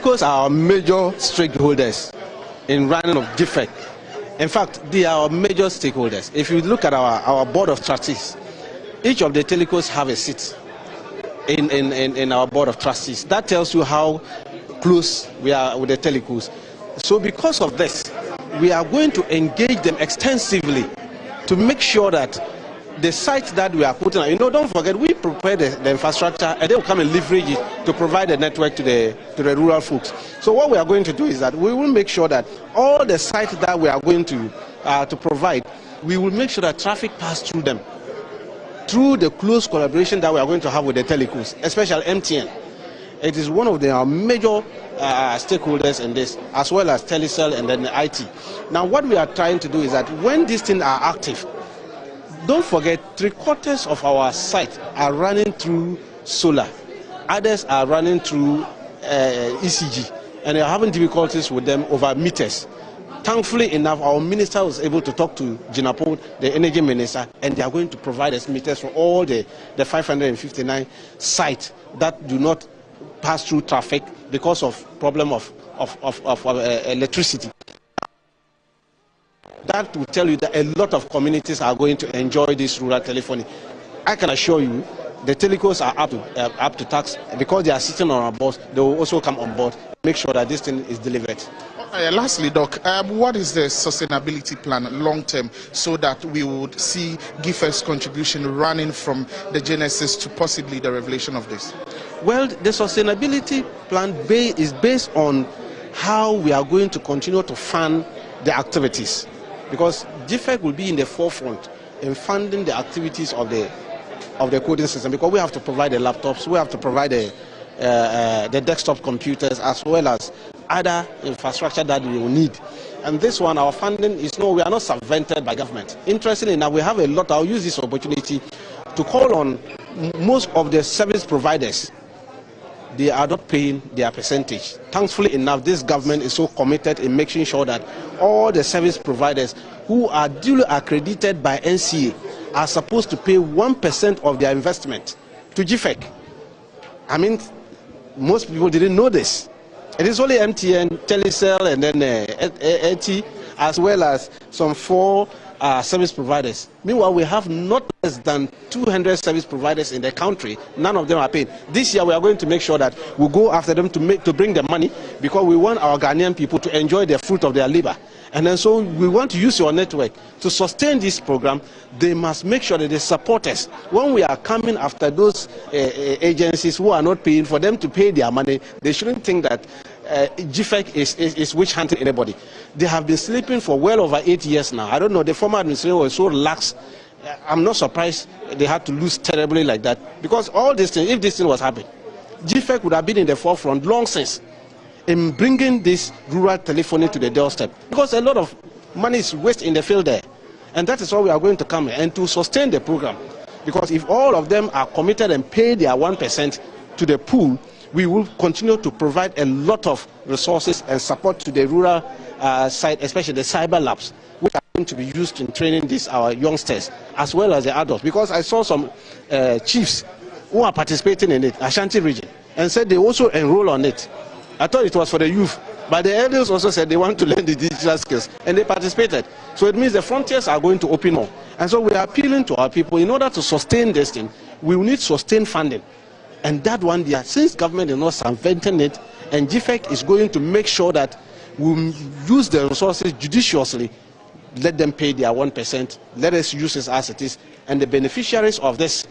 telecos are our major stakeholders in running of GFEC. In fact, they are our major stakeholders. If you look at our board of trustees, each of the telecos have a seat in our board of trustees. That tells you how close we are with the telecos. So because of this, we are going to engage them extensively to make sure that the sites that we are putting on, don't forget, we prepare the infrastructure and they will come and leverage it to provide a network to the rural folks. So what we are going to do is that we will make sure that all the sites that we are going to provide, we will make sure that traffic passes through them, through the close collaboration that we are going to have with the telecos, especially MTN. It is one of our major stakeholders in this, as well as Telecel and then IT. Now what we are trying to do is that when these things are active, don't forget, 3/4 of our sites are running through solar. Others are running through ECG, and they are having difficulties with them over meters. Thankfully enough, our minister was able to talk to Jinapo, the energy minister, and they are going to provide us meters for all the 559 sites that do not pass through traffic because of problem of electricity. That will tell you that a lot of communities are going to enjoy this rural telephony. I can assure you, the telecos are up to tax. Because they are sitting on our board, they will also come on board and make sure that this thing is delivered. Lastly, Doc, what is the sustainability plan long term so that we would see GIFE's contribution running from the genesis to possibly the revelation of this? Well, the sustainability plan is based on how we are going to continue to fund the activities. Because GFEC will be in the forefront in funding the activities of the coding system, because we have to provide the laptops, we have to provide the desktop computers, as well as other infrastructure that we will need. And this one, our funding is we are not subvented by government. Interestingly enough, we have a lot. I'll use this opportunity to call on most of the service providers. They are not paying their percentage. Thankfully enough, this government is so committed in making sure that all the service providers who are duly accredited by NCA are supposed to pay 1% of their investment to GFEC. I mean, most people didn't know this. It is only MTN, Telecel, and then AT, as well as some 4 service providers. Meanwhile, we have not less than 200 service providers in the country. None of them are paid. This year, we are going to make sure that we go after them to bring the money, because we want our Ghanaian people to enjoy the fruit of their labor. And then so we want to use your network to sustain this program. They must make sure that they support us. When we are coming after those agencies who are not paying for them to pay their money, they shouldn't think that GFEC is witch hunting anybody. They have been sleeping for well over 8 years now. I don't know, the former administration was so lax. I'm not surprised they had to lose terribly like that. Because all this thing, if this thing was happening, GFEC would have been in the forefront long since in bringing this rural telephony to the doorstep. Because a lot of money is wasted in the field there. And that is why we are going to come here and to sustain the program. Because if all of them are committed and pay their 1% to the pool, we will continue to provide a lot of resources and support to the rural side, especially the cyber labs, which are going to be used in training our youngsters, as well as the adults. Because I saw some chiefs who are participating in it, Ashanti region, and said they also enroll on it. I thought it was for the youth, but the elders also said they want to learn the digital skills, and they participated. So it means the frontiers are going to open more. And so we are appealing to our people, in order to sustain this thing, we will need sustained funding. And that one, since government is not subventing it, and GFEC is going to make sure that we use the resources judiciously, let them pay their 1%, let us use it as it is, and the beneficiaries of this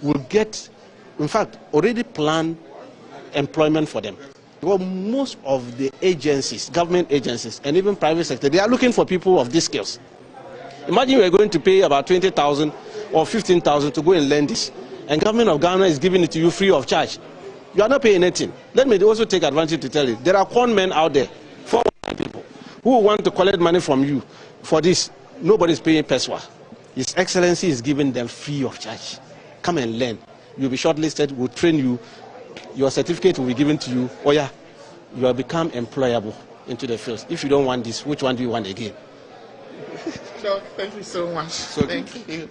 will get, in fact, already planned employment for them. Well, most of the agencies, government agencies, and even private sector, they are looking for people of these skills. Imagine we are going to pay about 20,000 or 15,000 to go and learn this, and government of Ghana is giving it to you free of charge. You are not paying anything. Let me also take advantage to tell you, there are con men out there, 4 people, who want to collect money from you for this. Nobody is paying peswa. His Excellency is giving them free of charge. Come and learn. You'll be shortlisted, we'll train you. Your certificate will be given to you. Oh yeah, you will become employable into the field. If you don't want this, which one do you want again? Sure, thank you so much. Thank you.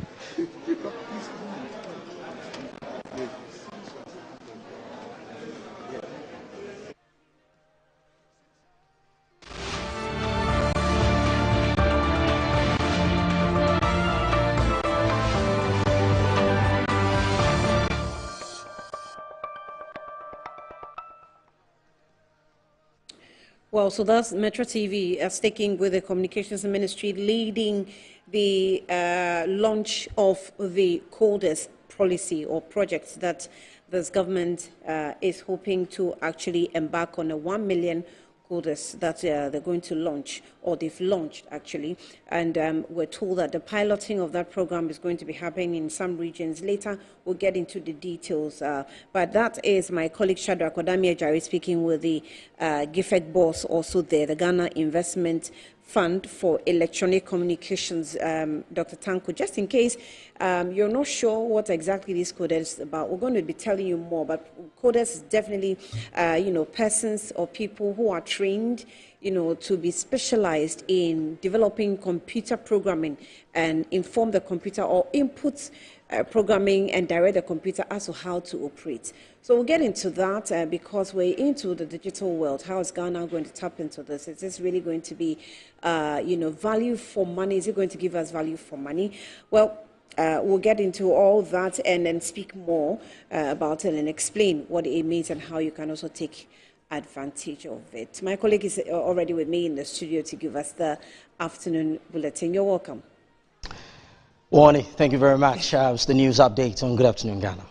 Well, so that's Metro TV sticking with the Communications Ministry, leading the launch of the coders policy or project that this government is hoping to actually embark on a 1 million coders that they're going to launch, or they've launched actually. And we're told that the piloting of that program is going to be happening in some regions. Later, we'll get into the details. But that is my colleague Shadrach Odamiejari speaking with the GIFEC boss also there, the Ghana Investment Fund for Electronic Communications, Dr. Tanko. Just in case you're not sure what exactly this coders is about, we're going to be telling you more. But coders is definitely, persons or people who are trained, to be specialized in developing computer programming and inform the computer or input programming and direct the computer as to how to operate. So we'll get into that because we're into the digital world. How is Ghana going to tap into this? Is this really going to be, value for money? Is it going to give us value for money? Well, we'll get into all that and then speak more about it and explain what it means and how you can also take advantage of it. My colleague is already with me in the studio to give us the afternoon bulletin. You're welcome. Wani, thank you very much. It's the news update on Good Afternoon Ghana.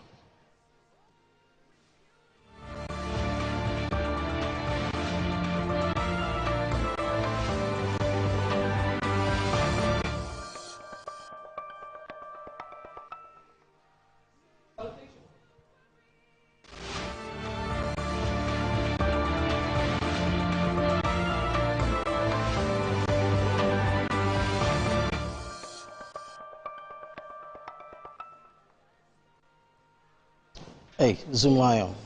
Hey, zoom on.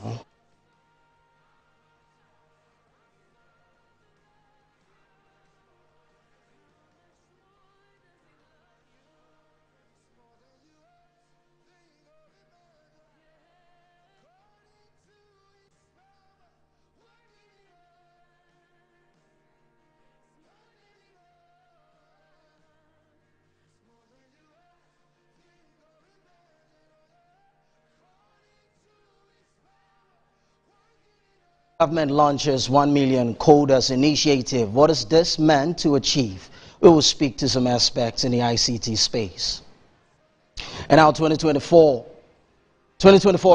Government launches 1 million coders initiative. What is this meant to achieve? We will speak to some aspects in the ICT space. And now 2024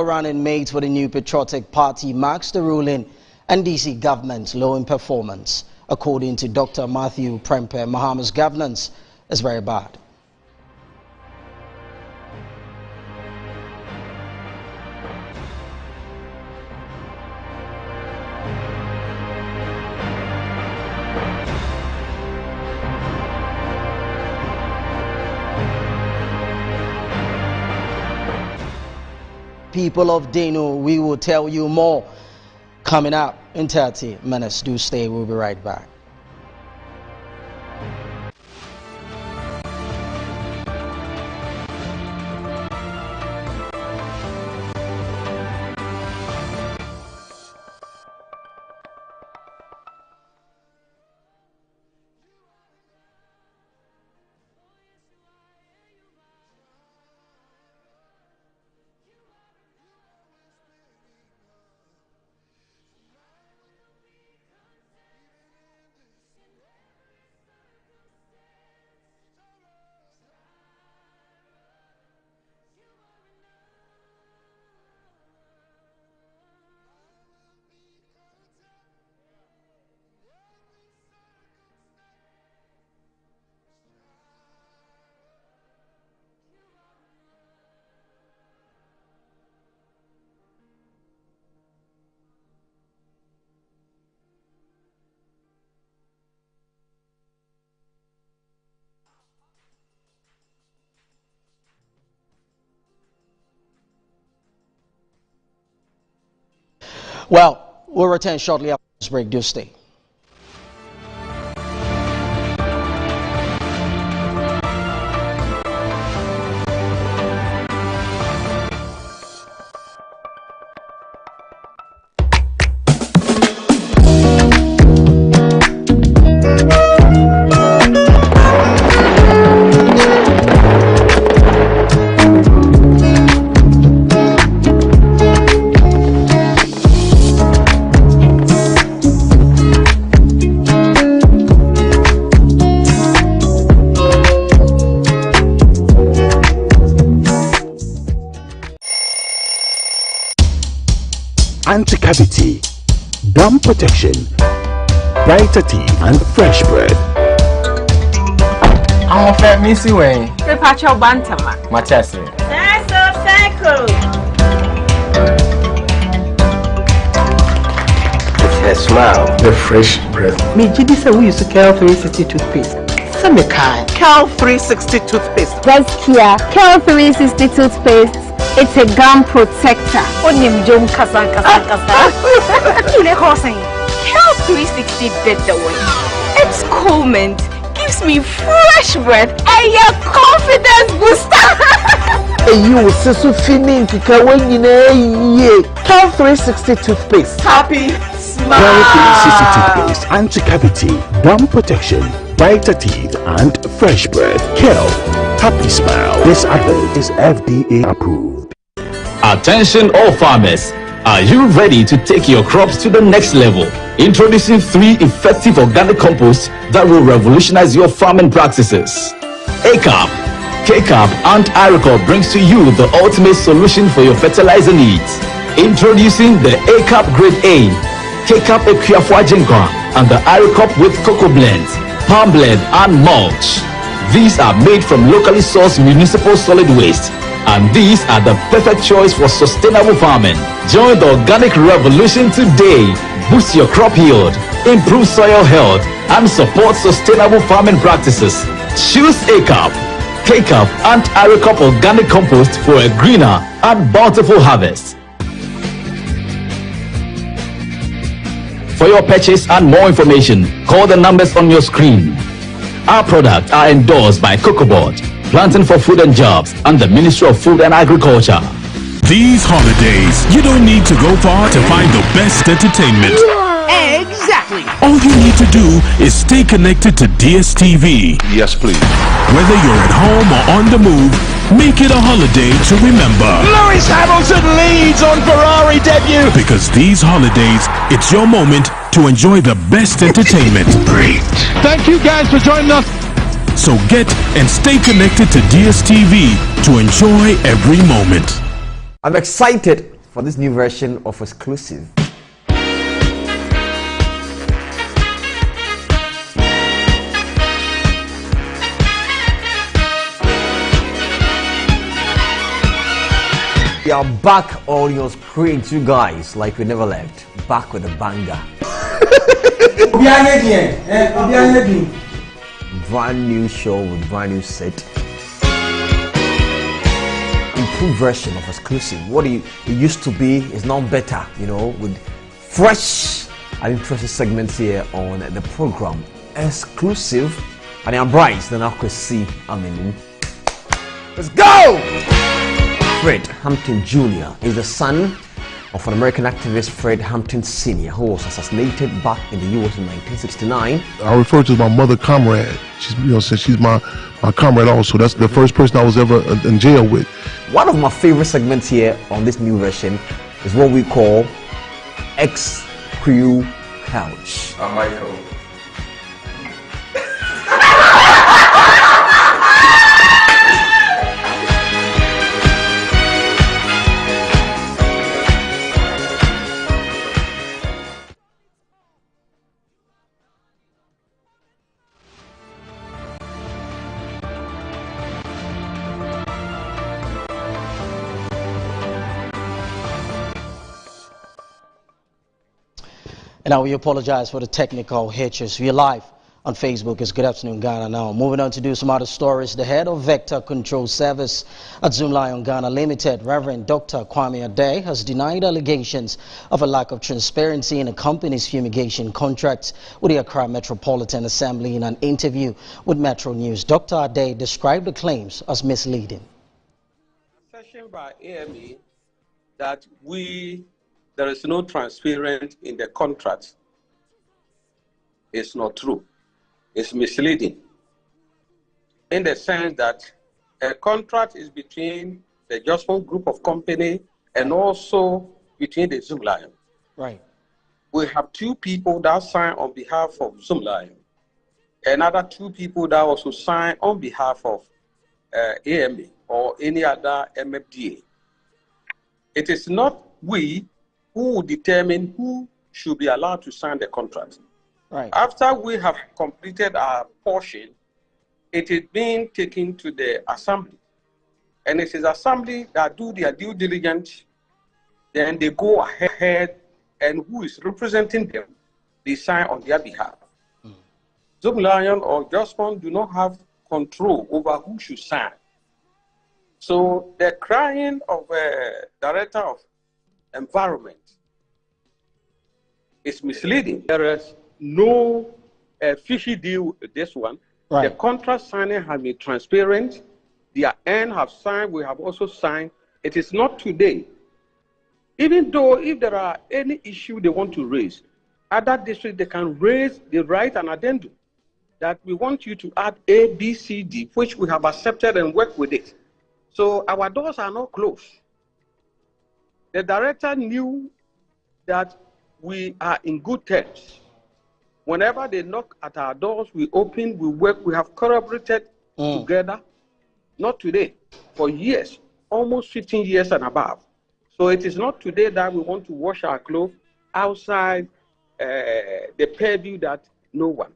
running mate for the new patriotic party marks the ruling NDC government low in performance. According to Dr. Matthew Prempe, Mahama's governance is very bad. People of Deno, we will tell you more coming up in 30 minutes. Do stay, we'll be right back. Well, we'll return shortly after this break. Do stay. anti-cavity, gum protection, brighter teeth, and fresh breath. I'm a fair missy way. Prepacho bantama. Machasi. It's her smile. The fresh breath. Me Gidi say we use Cal 360 toothpaste. Some kind. Cal 360 toothpaste. That's Kia. Cal 360 toothpaste. It's a gum protector. Onim jom kasa. Kile hosen. Cal 360 did the way. It's cool mint. Gives me fresh breath and your confidence booster. You so feeling ye. Cal 360 toothpaste. Happy smile. Cal 360 toothpaste, anti-cavity, gum protection, brighter teeth, and fresh breath. Kel, happy smile. This advert is FDA approved. Attention all farmers, are you ready to take your crops to the next level? Introducing 3 effective organic composts that will revolutionize your farming practices. ACAP, KCAP and IRECOP brings to you the ultimate solution for your fertilizer needs. Introducing the ACAP Grade A, KCAP Equiafua Jinkwa, and the IRECOP with cocoa blend, palm blend and mulch. These are made from locally sourced municipal solid waste, and these are the perfect choice for sustainable farming. Join the organic revolution today. Boost your crop yield, improve soil health, and support sustainable farming practices. Choose ACAP, KCAP, and IRECOP organic compost for a greener and bountiful harvest. For your purchase and more information, call the numbers on your screen. Our products are endorsed by COCOBOD, Planting for Food and Jobs, and the Ministry of Food and Agriculture. These holidays, you don't need to go far to find the best entertainment. Exactly. All you need to do is stay connected to DSTV. Yes, please. Whether you're at home or on the move, make it a holiday to remember. Lewis Hamilton leads on Ferrari debut. Because these holidays, it's your moment to enjoy the best entertainment. Great. Thank you guys for joining us. So get and stay connected to DSTV to enjoy every moment. I'm excited for this new version of Exclusive. We are back on your screen, two guys, like we never left. Back with a banger. Brand new show with brand new set. Improved version of Exclusive. What it used to be is now better, you know, with fresh and interesting segments here on the program. Exclusive. And I'm Bryce, then I could see let's go! Fred Hampton Jr. is the son of an American activist, Fred Hampton Sr., who was assassinated back in the U.S. in 1969. I refer to my mother comrade. She's, since she's my comrade also. That's the first person I was ever in jail with. One of my favorite segments here on this new version is what we call Ex-Crew Couch. I'm Michael. And now we apologize for the technical hitches. We are live on Facebook. It's Good Afternoon Ghana now. Moving on to do some other stories. The head of Vector Control Service at Zoomlion Ghana Limited, Reverend Dr. Kwame Ade, has denied allegations of a lack of transparency in the company's fumigation contracts with the Accra Metropolitan Assembly. In an interview with Metro News, Dr. Ade described the claims as misleading. Assertion by AME that there is no transparency in the contract is not true. It's misleading in the sense that a contract is between the Jospon Group of Company and also between the Zoomlion. Right. We have 2 people that sign on behalf of Zoomlion, another 2 people that also sign on behalf of AME or any other MFDA. It is not we who will determine who should be allowed to sign the contract. Right. After we have completed our portion, it is being taken to the assembly. And it is assembly that do their due diligence. Then they go ahead and who is representing them, they sign on their behalf. Zoom Lion or Jospon do not have control over who should sign. So the crying of a director of environment is misleading. There is no fishy deal with this one. Right. The contract signing has been transparent. Their end have signed, we have also signed. It is not today. Even though if there are any issue they want to raise, other districts, they can raise, they write an addendum that we want you to add A, B, C, D, which we have accepted and work with it. So our doors are not closed. The director knew that we are in good terms. Whenever they knock at our doors, we open, we work, we have collaborated together, not today, for years, almost 15 years and above. So it is not today that we want to wash our clothes outside the purview that no one.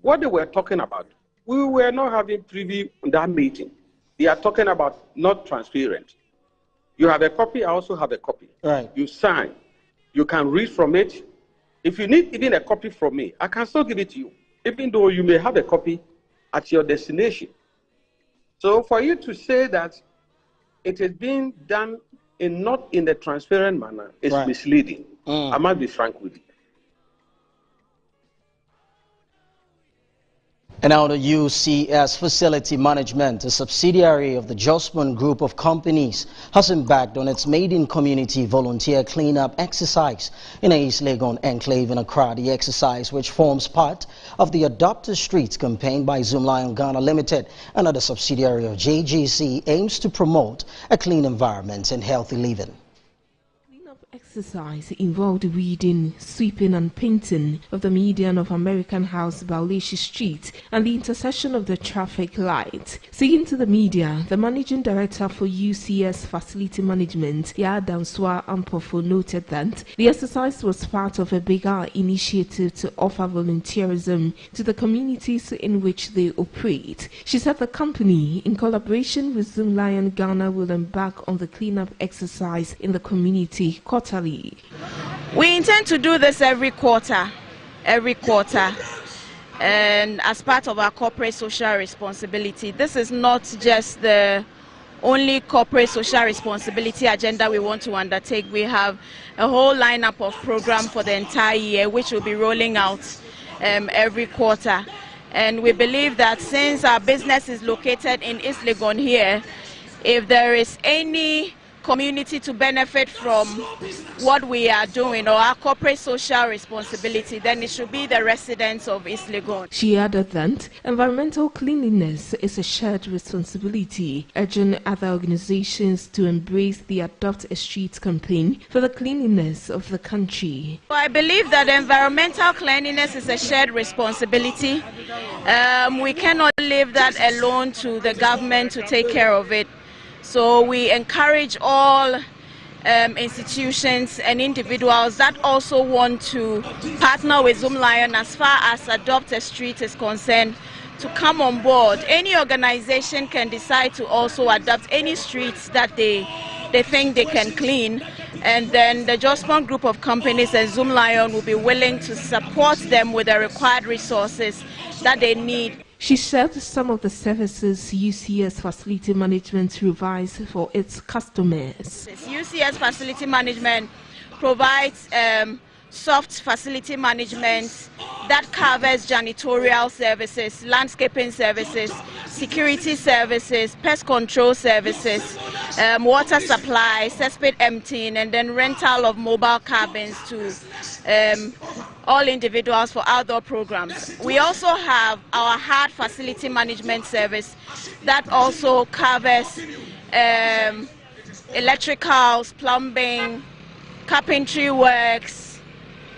What they were talking about, we were not having privy in that meeting. They are talking about not transparent. You have a copy, I also have a copy. Right. You sign. You can read from it. If you need even a copy from me, I can still give it to you, even though you may have a copy at your destination. So for you to say that it is being done not in the transparent manner is misleading. I must be frank with you. And now the UCS Facility Management, a subsidiary of the Jospon Group of Companies, has embarked on its maiden community volunteer cleanup exercise in a East Legon enclave in Accra. The exercise, which forms part of the Adopt a Street campaign by Zoom Lion Ghana Limited, another subsidiary of JGC, aims to promote a clean environment and healthy living. Exercise involved weeding, sweeping and painting of the median of American House, Bauleshi Street and the intersection of the traffic light. Speaking to the media, the Managing Director for UCS Facility Management, Yadanswa Ampofo, noted that the exercise was part of a bigger initiative to offer volunteerism to the communities in which they operate. She said the company, in collaboration with Zoom Lion Ghana, will embark on the cleanup exercise in the community quarterly. We intend to do this every quarter, and as part of our corporate social responsibility. This is not just the only corporate social responsibility agenda we want to undertake. We have a whole lineup of programs for the entire year, which will be rolling out every quarter. And we believe that since our business is located in East Legon here, if there is any community to benefit from what we are doing or our corporate social responsibility, then it should be the residents of East Legon. She added that environmental cleanliness is a shared responsibility, urging other organizations to embrace the Adopt a Street campaign for the cleanliness of the country. I believe that environmental cleanliness is a shared responsibility. We cannot leave that alone to the government to take care of it. So we encourage all institutions and individuals that also want to partner with Zoom Lion as far as Adopt a Street is concerned to come on board. Any organization can decide to also adopt any streets that they think they can clean, and then the Jospon Group of Companies and Zoom Lion will be willing to support them with the required resources that they need. She said some of the services UCS Facility Management provides for its customers. UCS Facility Management provides soft facility management that covers janitorial services, landscaping services, security services, pest control services, water supply, cesspit emptying, and then rental of mobile cabins to all individuals for outdoor programs. We also have our hard facility management service that also covers electricals, plumbing, carpentry works,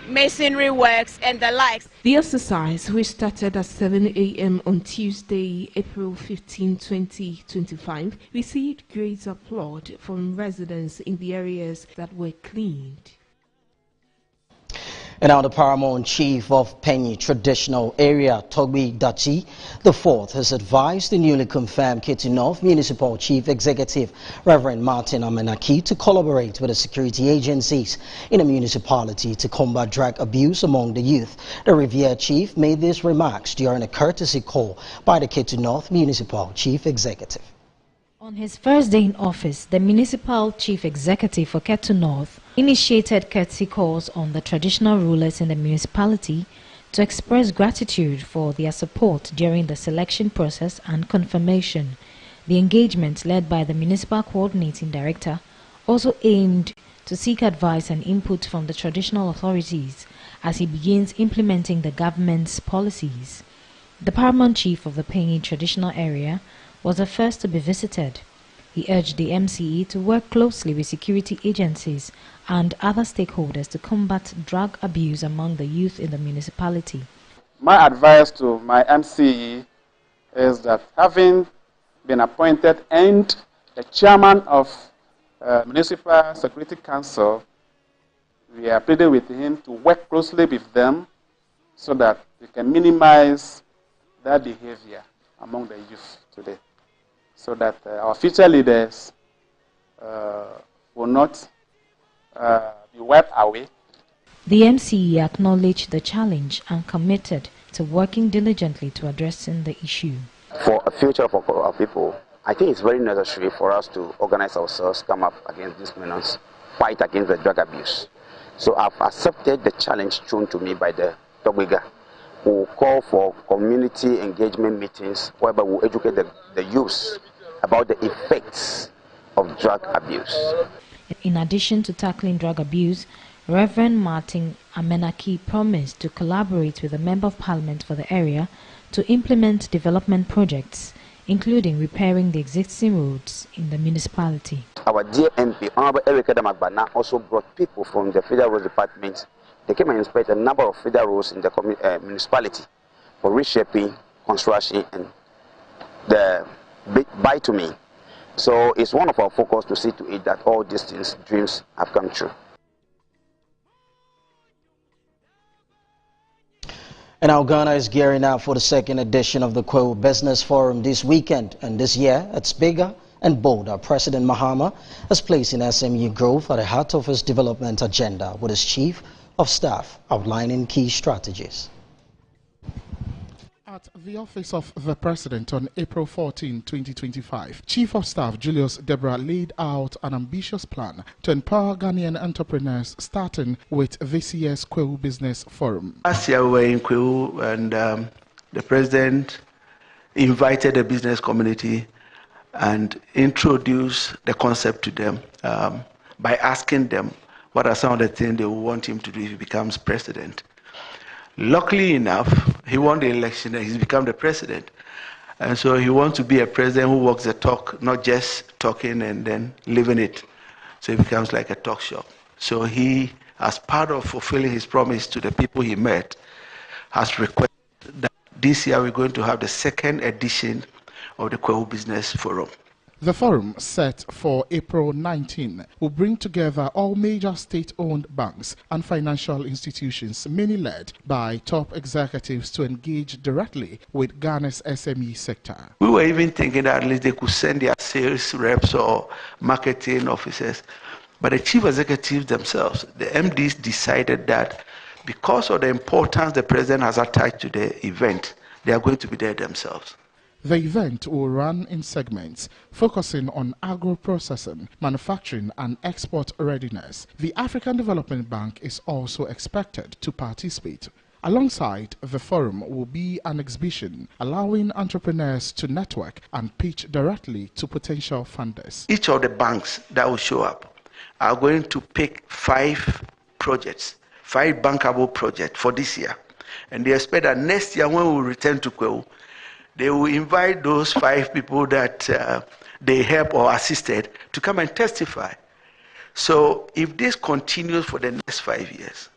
masonry works, and the likes. The exercise, which started at 7 a.m. on Tuesday, April 15, 2025, received great applaud from residents in the areas that were cleaned. And now the paramount chief of Penyi traditional area, Togbi Dachi IV, has advised the newly confirmed Ketu North Municipal Chief Executive, Reverend Martin Amenaki, to collaborate with the security agencies in the municipality to combat drug abuse among the youth. The revered chief made these remarks during a courtesy call by the Ketu North Municipal Chief Executive. On his first day in office, the municipal chief executive for Ketu North initiated courtesy calls on the traditional rulers in the municipality to express gratitude for their support during the selection process and confirmation. The engagement, led by the municipal coordinating director, also aimed to seek advice and input from the traditional authorities as he begins implementing the government's policies. The paramount chief of the Penyi traditional area was the first to be visited. He urged the MCE to work closely with security agencies and other stakeholders to combat drug abuse among the youth in the municipality. My advice to my MCE is that, having been appointed and the chairman of Municipal Security Council, we are pleading with him to work closely with them so that we can minimize that behavior among the youth today, so that our future leaders will not be wiped away. The MCE acknowledged the challenge and committed to working diligently to addressing the issue. For a future of our people, I think it's very necessary for us to organize ourselves, come up against this menace, fight against the drug abuse. So I've accepted the challenge thrown to me by the Togbiga, who call for community engagement meetings whereby we educate the youth about the effects of drug abuse. In addition to tackling drug abuse, Reverend Martin Amenaki promised to collaborate with the Member of Parliament for the area to implement development projects, including repairing the existing roads in the municipality. Our dear MP, Honorable Eric Adamagbana, also brought people from the Federal Roads Department. They came and inspected a number of federal roads in the municipality for reshaping, construction, and the buy to me. So it's one of our focus to see to it that all these things, dreams have come true. And now Ghana is gearing up for the second edition of the Kwewu Business Forum this weekend. And this year, it's bigger and bolder. President Mahama has placed in SMU growth at the heart of his development agenda, with his chief of staff outlining key strategies. At the office of the President on April 14, 2025, Chief of Staff Julius Deborah laid out an ambitious plan to empower Ghanaian entrepreneurs, starting with this year's Kwewu Business Forum. Last year we were in Kwewu, and the President invited the business community and introduced the concept to them by asking them what are some of the things they want him to do if he becomes President. Luckily enough, he won the election and he's become the president. And so he wants to be a president who walks the talk, not just talking and then living it. So it becomes like a talk show. So he, as part of fulfilling his promise to the people he met, has requested that this year we're going to have the second edition of the Kwewu Business Forum. The forum, set for April 19, will bring together all major state-owned banks and financial institutions, mainly led by top executives, to engage directly with Ghana's SME sector. We were even thinking that at least they could send their sales reps or marketing officers, but the chief executives themselves, the MDs, decided that because of the importance the president has attached to the event, they are going to be there themselves. The event will run in segments, focusing on agro-processing, manufacturing and export readiness. The African Development Bank is also expected to participate. Alongside the forum will be an exhibition allowing entrepreneurs to network and pitch directly to potential funders. Each of the banks that will show up are going to pick 5 projects, 5 bankable projects for this year. And they expect that next year when we return to Kwewu, they will invite those 5 people that they helped or assisted to come and testify. So if this continues for the next 5 years,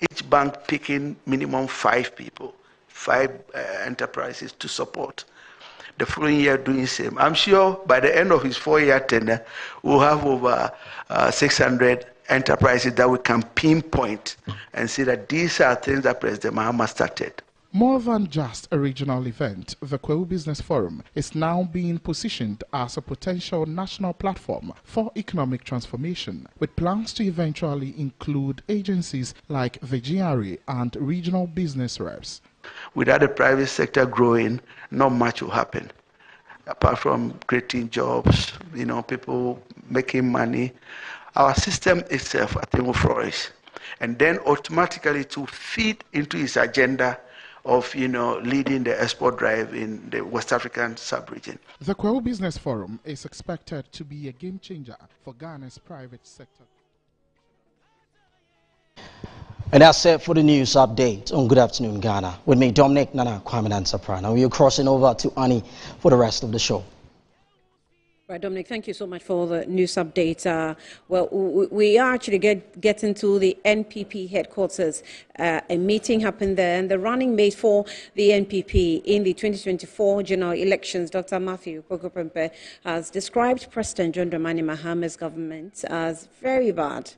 each bank picking minimum 5 people, 5 enterprises to support, the following year doing the same, I'm sure by the end of his 4-year tenure, we'll have over 600 enterprises that we can pinpoint and see that these are things that President Mahama started. More than just a regional event, the Kwewu Business Forum is now being positioned as a potential national platform for economic transformation, with plans to eventually include agencies like the GRA and regional business reps. Without the private sector growing, not much will happen. Apart from creating jobs, people making money, our system itself, I think, will flourish. And then automatically to feed into its agenda of, leading the export drive in the West African sub-region. The Kwewu Business Forum is expected to be a game changer for Ghana's private sector. And that's it for the news update on Good Afternoon Ghana. With me, Dominic Nana Kwame Nansapra. Now we are crossing over to Annie for the rest of the show. Right, Dominic, thank you so much for the news update. We are actually getting to the NPP headquarters. A meeting happened there, and the running mate for the NPP in the 2024 general elections, Dr. Matthew Pokopempe, has described President John Dramani Mahama's government as very bad,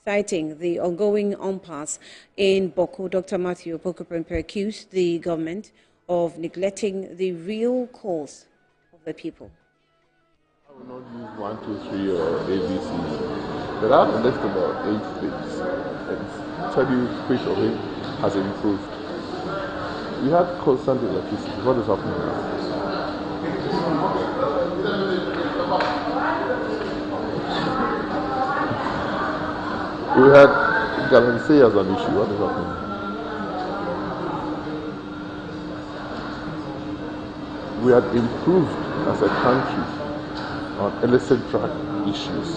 citing the ongoing impasse in Boko. Dr. Matthew Pokopempe accused the government of neglecting the real cause of the people. I will not use 1, 2, 3 or ABC, but I have a list about 8 things and tell you which of it has improved. We had constant electricity. What is happening now? We had Galamsey as an issue. What is happening? We had improved as a country on illicit drug issues.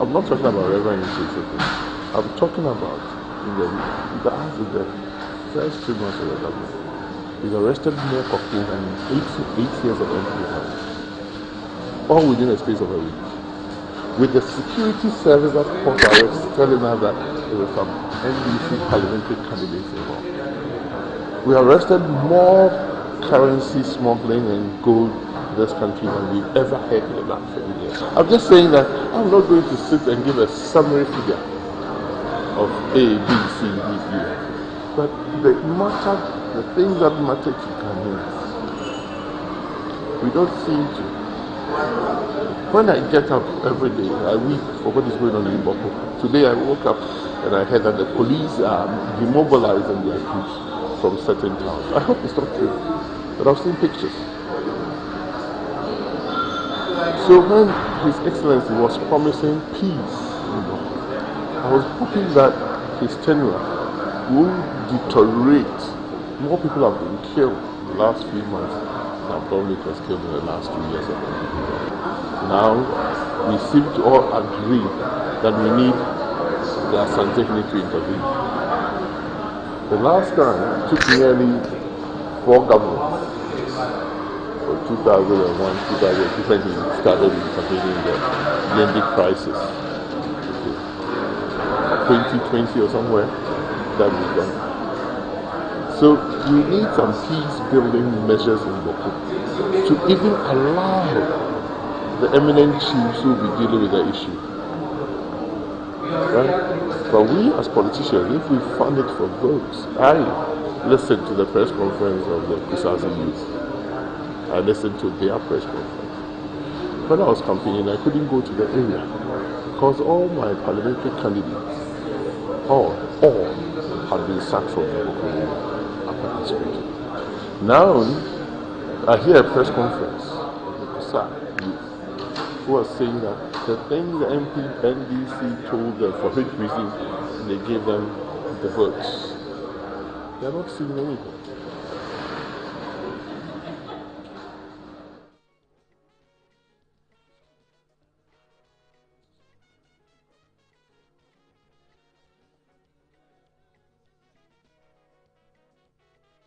I'm not talking about revenue specifically. I'm talking about in the first 3 months of the government. We've arrested more cocaine than 8 years of NPP, all within a space of a week. With the security service that caught arrests telling us that there were some NDC parliamentary candidates involved. We arrested more currency smuggling and gold in this country than we've ever had in the last 7 years. I'm just saying that I'm not going to sit and give a summary figure of A, B, C, D, E. But the things that matter to Ghanaians, we don't seem to. When I get up every day, I weep for what is going on in Boko. Today I woke up and I heard that the police are demobilizing their troops from certain towns. I hope it's not true, but I've seen pictures. So when His Excellency was promising peace, I was hoping that his tenure won't deteriorate. More people have been killed in the last few months than probably was killed in the last 2 years of NPP. Now, we seem to all agree that we need the Asante to intervene. The last time, it took nearly 4 governments. For 2001, 2002, when he started intervening in the blended crisis. 2020 or somewhere, that will be done. So we need some peace-building measures in Boko to even allow the eminent chiefs who will be dealing with the issue. Right? But we as politicians, if we fund it for votes, I listened to the press conference of the Kusasi youth. I listened to their press conference. When I was campaigning, I couldn't go to the area because all my parliamentary candidates, all had been sacked from the Boko Upper District. Now, I hear a press conference of the Kusasi youth who are saying that the thing the NDC told them for which reason they gave them the votes, they are not seeing anything.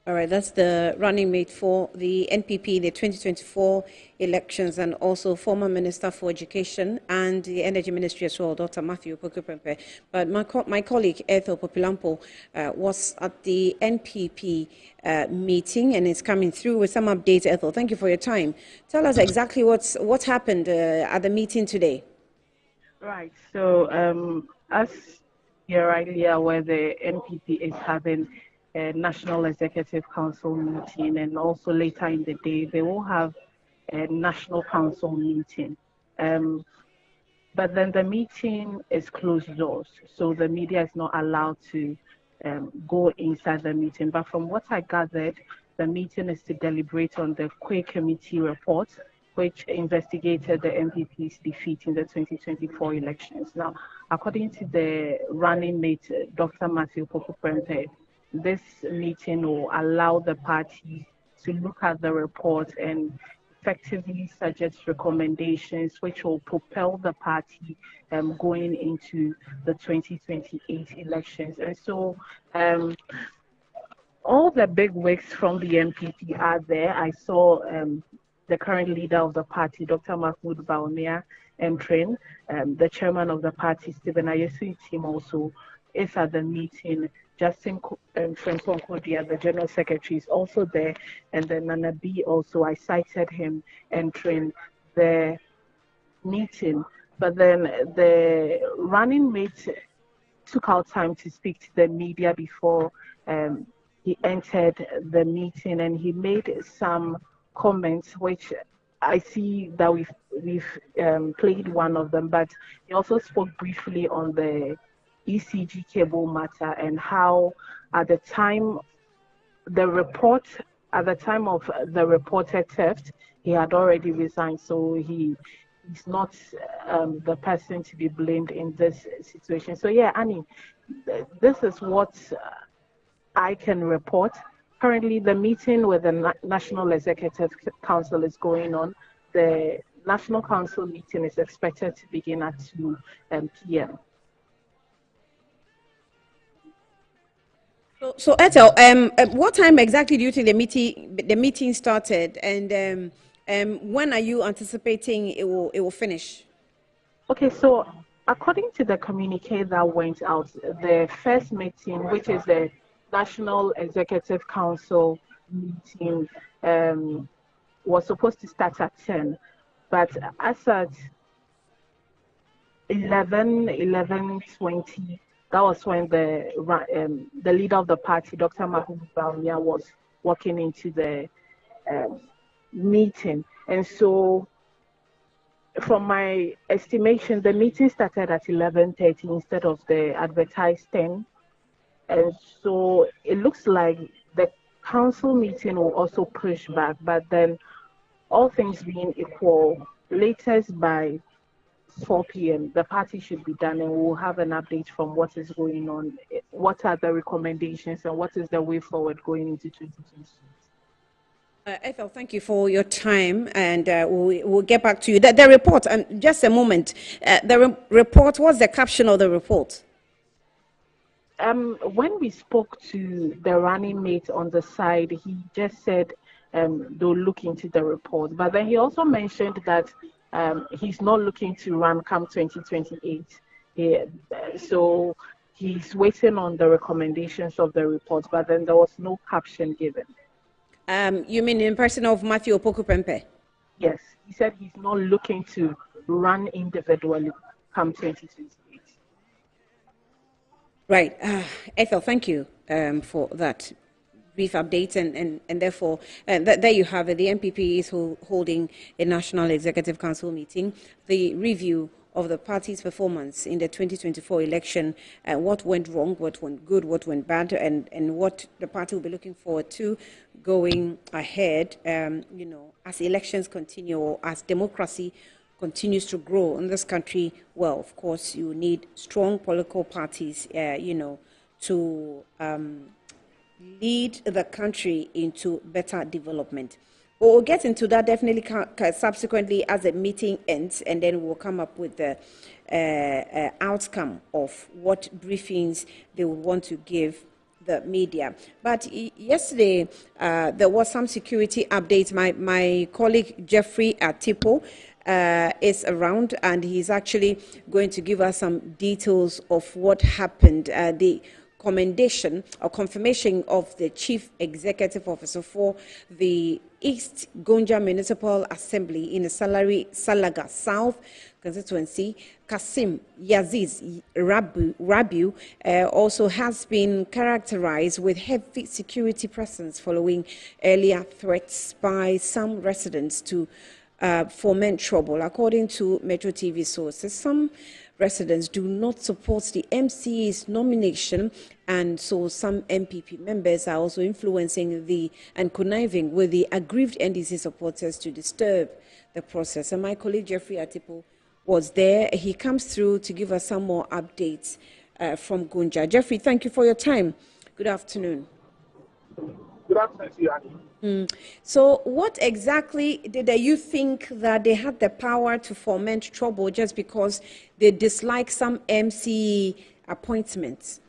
All right, that's the running mate for the NPP in the 2024 elections, and also former Minister for Education and the Energy Ministry as well, Dr. Matthew Pokopempe. But my colleague, Ethel Popilampo, was at the NPP meeting and is coming through with some updates. Ethel, thank you for your time. Tell us exactly what happened at the meeting today. Right. So, as you're rightly aware, the NPP is having a National Executive Council meeting, and also later in the day, they will have a National Council meeting. But then the meeting is closed doors, so the media is not allowed to go inside the meeting. But from what I gathered, the meeting is to deliberate on the Quay Committee report, which investigated the MPP's defeat in the 2024 elections. Now, according to the running mate, Dr. Matthew Pokuprempe, this meeting will allow the party to look at the report and effectively suggest recommendations which will propel the party going into the 2028 elections. And so all the big wigs from the MPP are there. I saw the current leader of the party, Dr. Mahmoud Baumia, entering. The chairman of the party, Stephen Ayesu's team, also is at the meeting. Justin Frankonkodia, the general secretary, is also there. And then Nana B also, I cited him entering the meeting. But then the running mate took out time to speak to the media before he entered the meeting, and he made some comments which I see that we've played one of them, but he also spoke briefly on the ECG cable matter and how at the time of the reported theft, he had already resigned, so he's not the person to be blamed in this situation. So yeah, Annie, this is what I can report. Currently, the meeting with the National Executive Council is going on. The National Council meeting is expected to begin at 2 p.m. So Ethel, what time exactly do you think the meeting started, and when are you anticipating it will finish? Okay, so according to the communique that went out, the first meeting, which is the National Executive Council meeting, was supposed to start at 10, but as at 11:20, that was when the leader of the party, Dr. Mahmoud Baumia, was walking into the meeting. And so, from my estimation, the meeting started at 11:30 instead of the advertised 10. And so it looks like the council meeting will also push back, but then all things being equal, latest by 4 p.m., the party should be done, and we'll have an update from what is going on, what are the recommendations, and what is the way forward going into 2026. Ethel, thank you for your time, and we'll get back to you. The report, just a moment. The report, what's the caption of the report? When we spoke to the running mate on the side, he just said they'll look into the report. But then he also mentioned that he's not looking to run come 2028. So he's waiting on the recommendations of the report, but then there was no caption given. You mean in person of Matthew Opoku-Prempeh? Yes, he said he's not looking to run individually come 2028. Right. Ethel, thank you for that brief update, and therefore, there you have it. The MPP is holding a National Executive Council meeting. The review of the party's performance in the 2024 election, what went wrong, what went good, what went bad, and what the party will be looking forward to going ahead, as elections continue, or as democracy continues to grow in this country. Well, of course, you need strong political parties, to lead the country into better development. We'll get into that definitely subsequently as the meeting ends, and then we'll come up with the outcome of what briefings they will want to give the media. But yesterday, there was some security updates. My colleague Jeffrey Atipo is around, and he's actually going to give us some details of what happened. The commendation or confirmation of the Chief Executive Officer for the East Gonja Municipal Assembly in the Salaga South constituency, Kasim Yaziz Rabiu, also has been characterized with heavy security presence following earlier threats by some residents to foment trouble. According to Metro TV sources, some residents do not support the MCA's nomination, and so some MPP members are also influencing and conniving with the aggrieved NDC supporters to disturb the process. And my colleague Jeffrey Atipo was there. He comes through to give us some more updates from Gunja. Jeffrey, thank you for your time. Good afternoon. Good afternoon to you, Annie. So what exactly did the youth think that they had the power to foment trouble just because they dislike some MC appointments?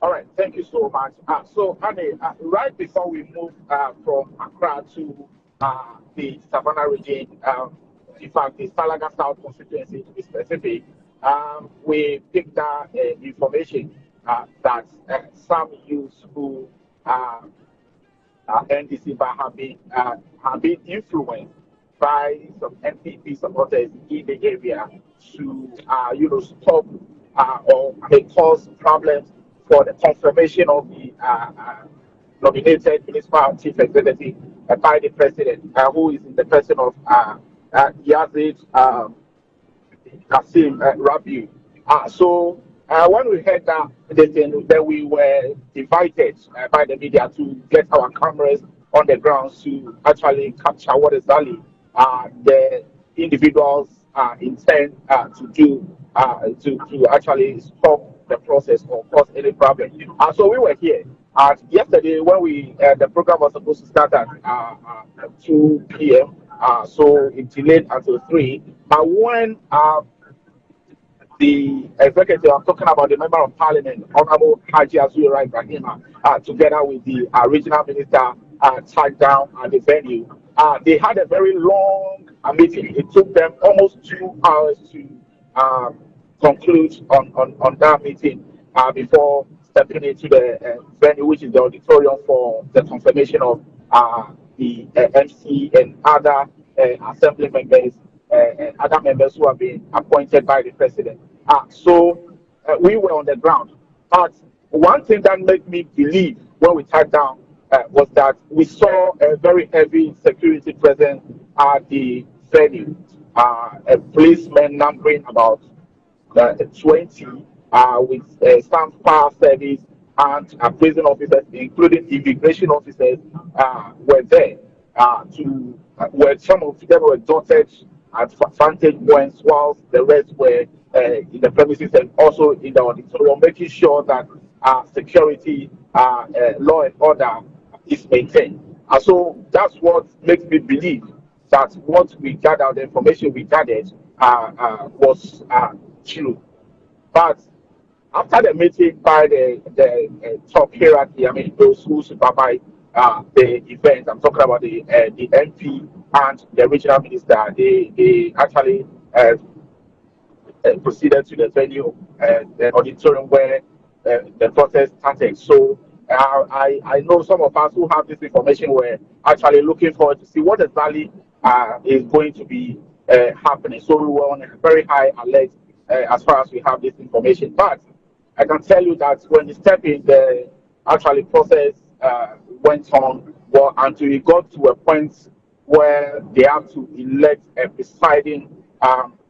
All right, thank you so much. So, Annie, right before we move from Accra to the Savannah region, in fact, the Salaga South constituency to be specific, we picked up information that some youths who NDC have been influenced by some NPP supporters in the area to stop or may cause problems for the confirmation of the nominated municipal chief executive by the president, who is in the person of Yazid Kasim Rabiu. So when we heard that we were invited by the media to get our cameras on the ground to actually capture what exactly the individuals intend to do to actually stop the process or cause any problem. So we were here. Yesterday, when the program was supposed to start at 2 p.m., so it delayed until 3. But when the executive, I'm talking about the member of parliament, Honorable Haji Azura Ibrahima, together with the regional minister, sat down at the venue. They had a very long meeting. It took them almost 2 hours to conclude on that meeting before stepping into the venue, which is the auditorium for the confirmation of the MC and other assembly members and other members who have been appointed by the president. So we were on the ground. But one thing that made me believe when we sat down was that we saw a very heavy security presence at the venue. A policeman numbering about 20 with some fire service and prison officers, including immigration officers, were there where some of them were dotted at vantage points, whilst the rest were in the premises and also in the auditorium, making sure that security, law and order is maintained. So that's what makes me believe that what we gathered, the information we gathered, was true. But after the meeting by the top hierarchy, I mean those who supervise the event, I'm talking about the MP and the regional minister, they actually proceeded to the venue, the auditorium where the protest started. So I know some of us who have this information were actually looking forward to see what exactly is going to be happening. So we were on a very high alert as far as we have this information. But I can tell you that when you step in, the actually process went on well until we got to a point where they have to elect a presiding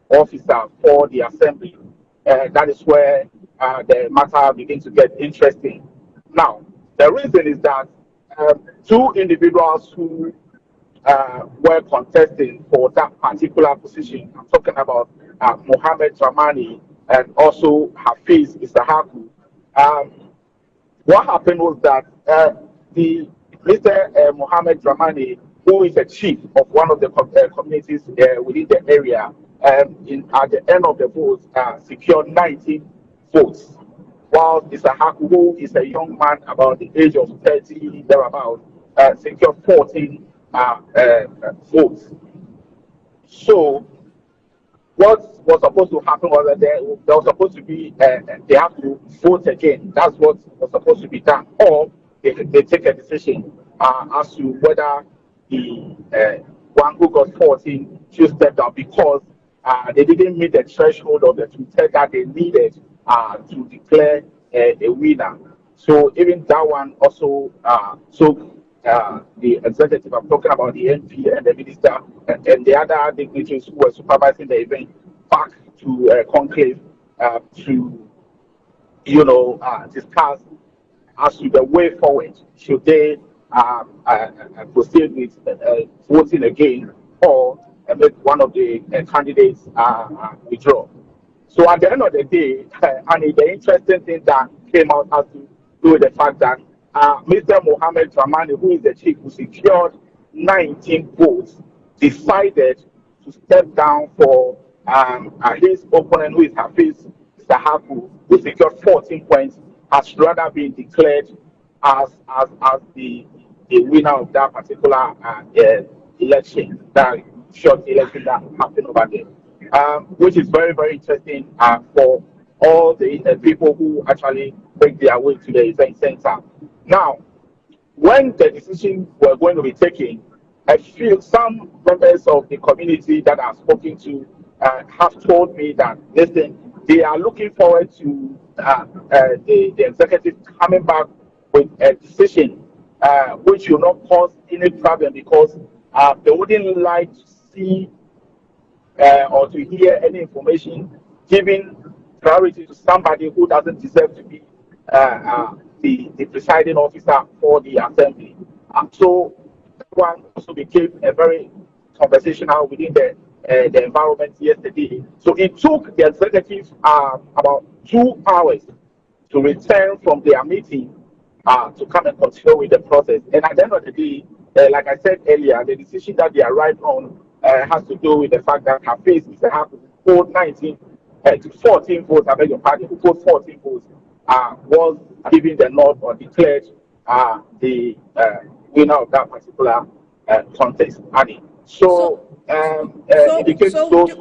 officer for the assembly. That is where the matter begins to get interesting. Now, the reason is that two individuals who were contesting for that particular position, I'm talking about Mohammed Dramani and also Hafiz Isahaku. What happened was that the Mr. Mohammed Dramani, who is a chief of one of the communities within the area, at the end of the votes, secured 19 votes, while Isahaku, who is a young man about the age of 30, thereabouts, secured 14 votes. So what was supposed to happen was that there was supposed to be, they have to vote again. That's what was supposed to be done. Or they take a decision as to whether the one who got 14 should step down because they didn't meet the threshold of the 2/3 that they needed to declare a winner. So even that one also took the executive, I'm talking about the MP and the minister and the other dignitaries who were supervising the event back to conclave to, discuss as to the way forward. Should they proceed with voting again or make one of the candidates withdraw? So at the end of the day, and the interesting thing that came out has to do with the fact that Mr. Mohammed Dramani, who is the chief, who secured 19 votes, decided to step down for his opponent, who is Hafiz Sahaku, who secured 14 points, has rather been declared as the winner of that particular election, that short election that happened over there. Which is very, very interesting for all the people who actually make their way to the event center. Now, when the decision were going to be taken, I feel some members of the community that I've spoken to have told me that, listen, they are looking forward to the executive coming back with a decision which will not cause any problem because they wouldn't like to see or to hear any information giving priority to somebody who doesn't deserve to be the presiding officer for the assembly. So that one also became a very conversational within the environment yesterday. So it took the executive about 2 hours to return from their meeting to come and continue with the process. And at the end of the day, like I said earlier, the decision that they arrived on has to do with the fact that Hafiz is who pulled 19 to 14 votes, I beg your pardon, who pulled 14 votes, was given the nod or declared the winner of that particular contest. Annie. So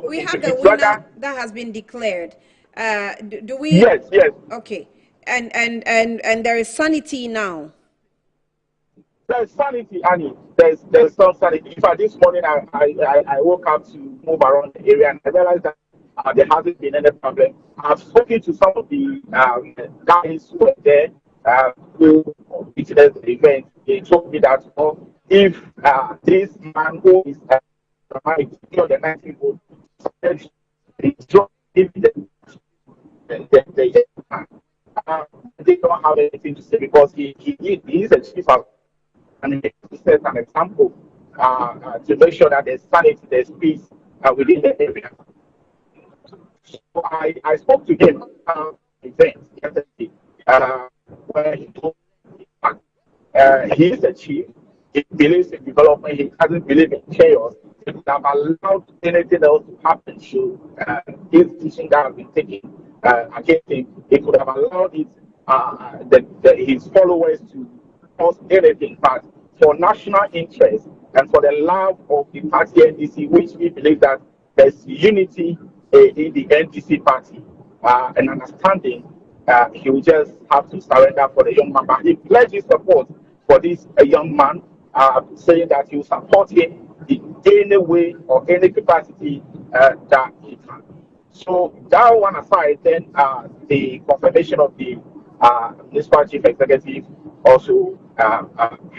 we have the winner that has been declared. Do we? Yes. Okay, and there is sanity now. There's sanity, Annie. There's some sanity. In fact, this morning I woke up to move around the area and I realized that there hasn't been any problem. I've spoken to some of the guys who were there who visited the event. They told me that if this man who is the 19 votes, they don't have anything to say because he is a chief of, and he sets an example to make sure that there's sanity, there's peace within the area. So I spoke to him event yesterday where he told me he is a chief. He believes in development. He doesn't believe in chaos. He would have allowed anything else to happen to his teaching that has been taken against him. He could have allowed it, his followers to cause anything, but for national interest and for the love of the party NDC, which we believe that there's unity in the NDC party and understanding, he will just have to surrender for the young man. But he pledged his support for this young man, saying that he will support him in any way or any capacity that he can. So that one aside, then the confirmation of the municipal chief executive also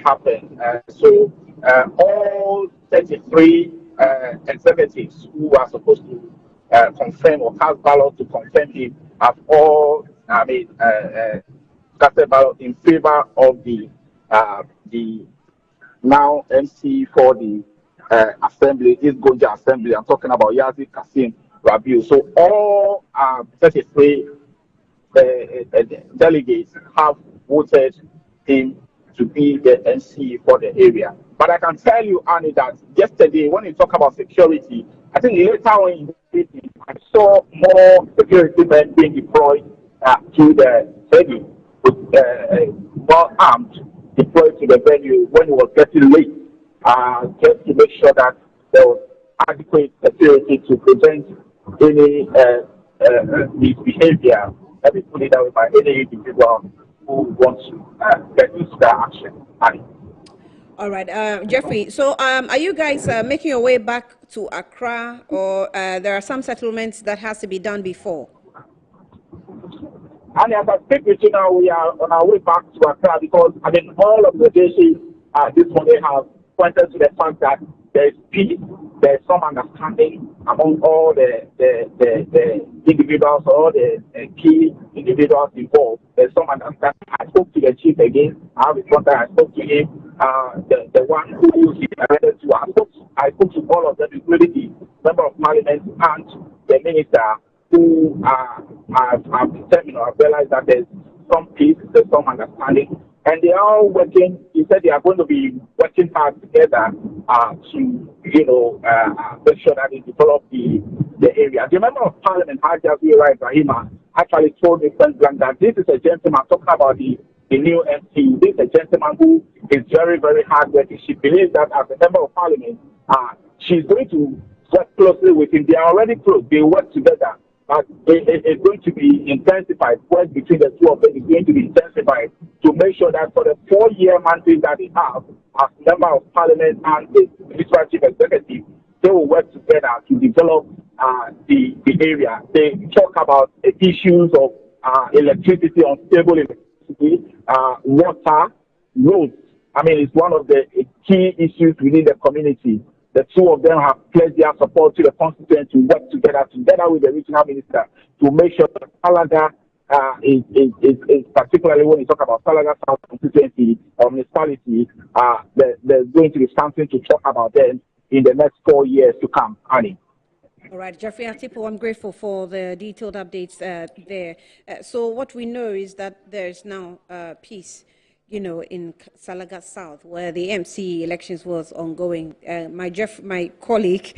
happened. So all 33 executives who are supposed to confirm or cast ballot to confirm him have all, casted ballot in favor of the now MC for the assembly, is Gonja assembly. I'm talking about Yazid Kasim Rabiu. So all 33 delegates have voted him to be the NC for the area. But I can tell you, Annie, that yesterday when you talk about security, I think later on in the evening, I saw more security men being deployed to the venue, well armed, deployed to the venue when it was getting late, just to make sure that there was adequate security to prevent any misbehavior, let me put it that way, by any individual who wants to get into that action. All right, Jeffrey. So, are you guys making your way back to Accra, or there are some settlements that has to be done before? And as I speak with you now, we are on our way back to Accra because, I mean, all of the cases this morning have pointed to the fact that there is peace, there is some understanding among all the individuals, all the key individuals involved. There's some understanding. I spoke to the chief again. I have a contact. I spoke to him, the one who he directed to. I spoke to all of them, including the member of parliament and the minister, who have determined or have realized that there's some peace, there's some understanding, and they are working. He said they are going to be working hard together to, make sure that they develop the area. The member of parliament, Haji Azura Ibrahima, actually told me point blank that this is a gentleman, talking about the new MC. This is a gentleman who is very, very hardworking. She believes that as a member of parliament, she's going to work closely with him. They are already close. They work together. But it's going to be intensified. Work between the two of them is going to be intensified to make sure that for the 4-year mandate that they have as member of parliament and the municipal chief executive, they will work together to develop the area. They talk about issues of electricity, unstable electricity, water, roads. I mean, it's one of the key issues within the community. The two of them have pledged their support to the constituent to work together with the regional minister to make sure that Salaga is particularly when you talk about Salaga South constituency or municipality, there's going to be something to talk about them in the next 4 years to come. Annie. All right, Jeffrey Atipo, I'm grateful for the detailed updates there. So what we know is that there's now peace, in Salaga South, where the MC elections was ongoing. My colleague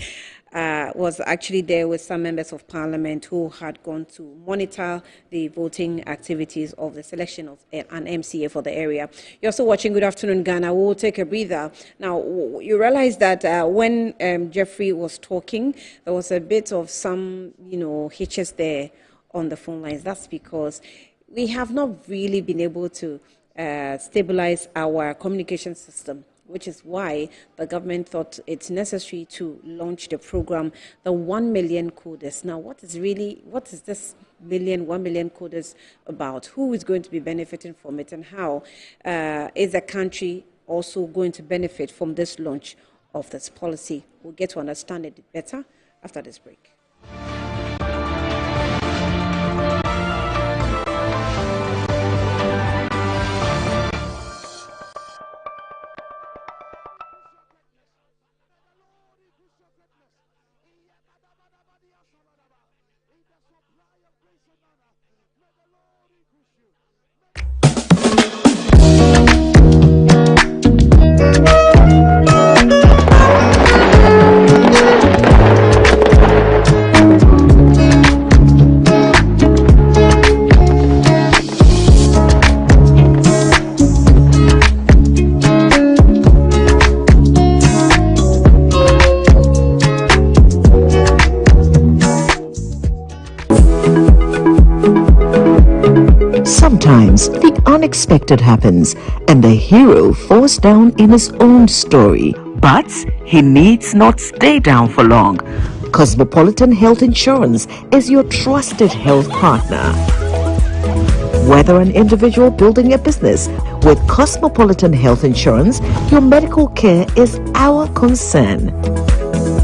was actually there with some members of parliament who had gone to monitor the voting activities of the selection of an MCA for the area. You're also watching Good Afternoon Ghana. We'll take a breather. Now, you realize that when Jeffrey was talking, there was a bit of some, hitches there on the phone lines. That's because we have not really been able to stabilize our communication system, which is why the government thought it's necessary to launch the program, the 1 million coders. Now, what is this 1 million coders about? Who is going to be benefiting from it, and how is the country also going to benefit from this launch of this policy? We'll get to understand it better after this break. Sometimes the unexpected happens and the hero falls down in his own story. But he needs not stay down for long. Cosmopolitan Health Insurance is your trusted health partner. Whether an individual building a business, with Cosmopolitan Health Insurance, your medical care is our concern.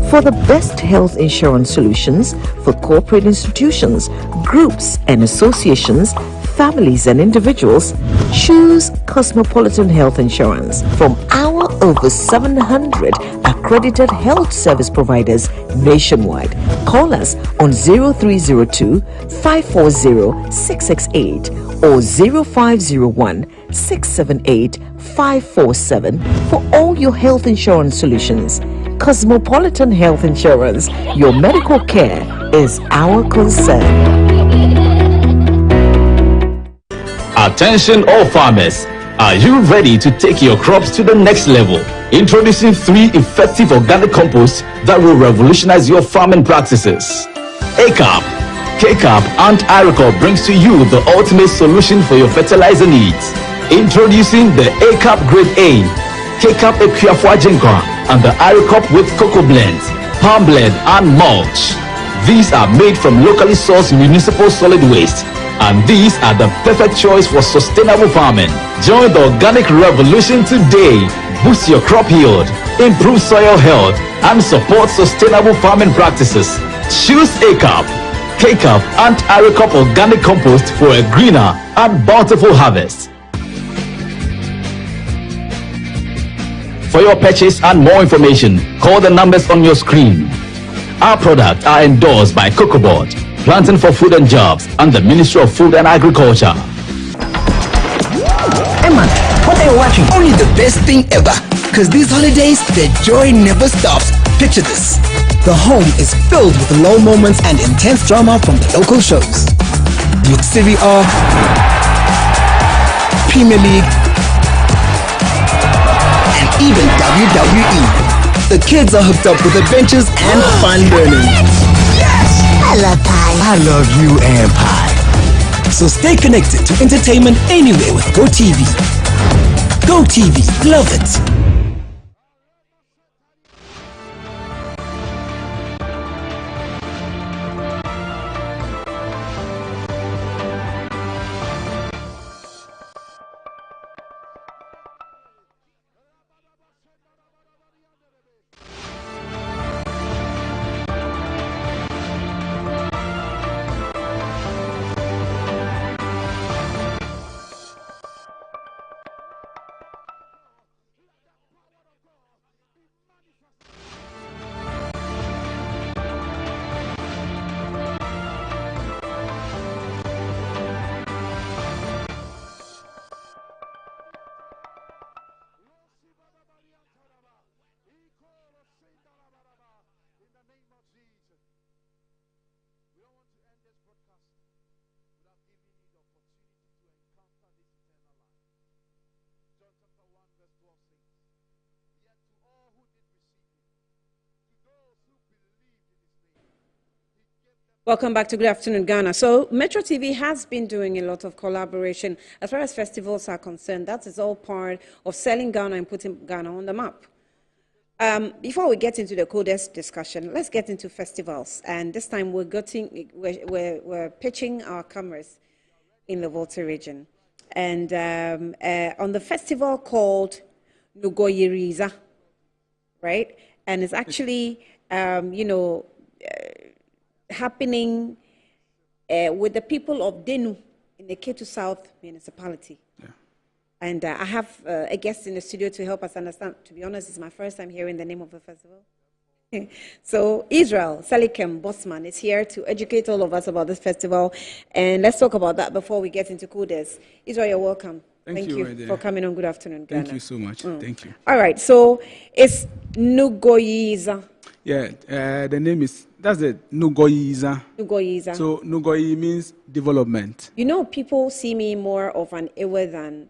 For the best health insurance solutions for corporate institutions, groups and associations, families and individuals, choose Cosmopolitan Health Insurance from our over 700 accredited health service providers nationwide. Call us on 0302 540 668 or 0501 678 547 for all your health insurance solutions. Cosmopolitan Health Insurance, your medical care is our concern. Attention all farmers, are you ready to take your crops to the next level? Introducing 3 effective organic composts that will revolutionize your farming practices. ACAP. KCAP and Iricop brings to you the ultimate solution for your fertilizer needs. Introducing the ACAP Grade A, KCAP Equiafua Jinkwa, and the Iricop with cocoa blends, palm blend, and mulch. These are made from locally sourced municipal solid waste, and these are the perfect choice for sustainable farming. Join the organic revolution today. Boost your crop yield, improve soil health, and support sustainable farming practices. Choose ACAP, KCAP, and Iricop Organic Compost for a greener and bountiful harvest. For your purchase and more information, call the numbers on your screen. Our products are endorsed by COCOBOD, Planting for Food and Jobs, and the Ministry of Food and Agriculture. Hey man, what are you watching? Only the best thing ever. Cause these holidays, the joy never stops. Picture this. The home is filled with low moments and intense drama from the local shows. With Serie A, Premier League, and even WWE. The kids are hooked up with adventures and fun learning. Yes! I love pie. I love you and pie. So stay connected to entertainment anywhere with GoTV. GoTV, love it. Welcome back to Good Afternoon, Ghana. So Metro TV has been doing a lot of collaboration as far as festivals are concerned. That is all part of selling Ghana and putting Ghana on the map. Before we get into the codex discussion, let's get into festivals. And this time we're pitching our cameras in the Volta region. And on the festival called Nugoyiriza, right? And it's actually, happening with the people of Denu in the Ketu South municipality. Yeah. And I have a guest in the studio to help us understand. To be honest, it's my first time hearing the name of the festival. So Israel Salikem Bosman is here to educate all of us about this festival. And let's talk about that before we get into Kudes. Israel, you're welcome. Thank you for coming on Good Afternoon, Ghana. Thank you so much. Thank you. All right, so it's Nugoyiza. Yeah, the name is, that's it, Nugoyiza. Nugoyiza. So Nugoyi means development. You know, people see me more of an Ewe than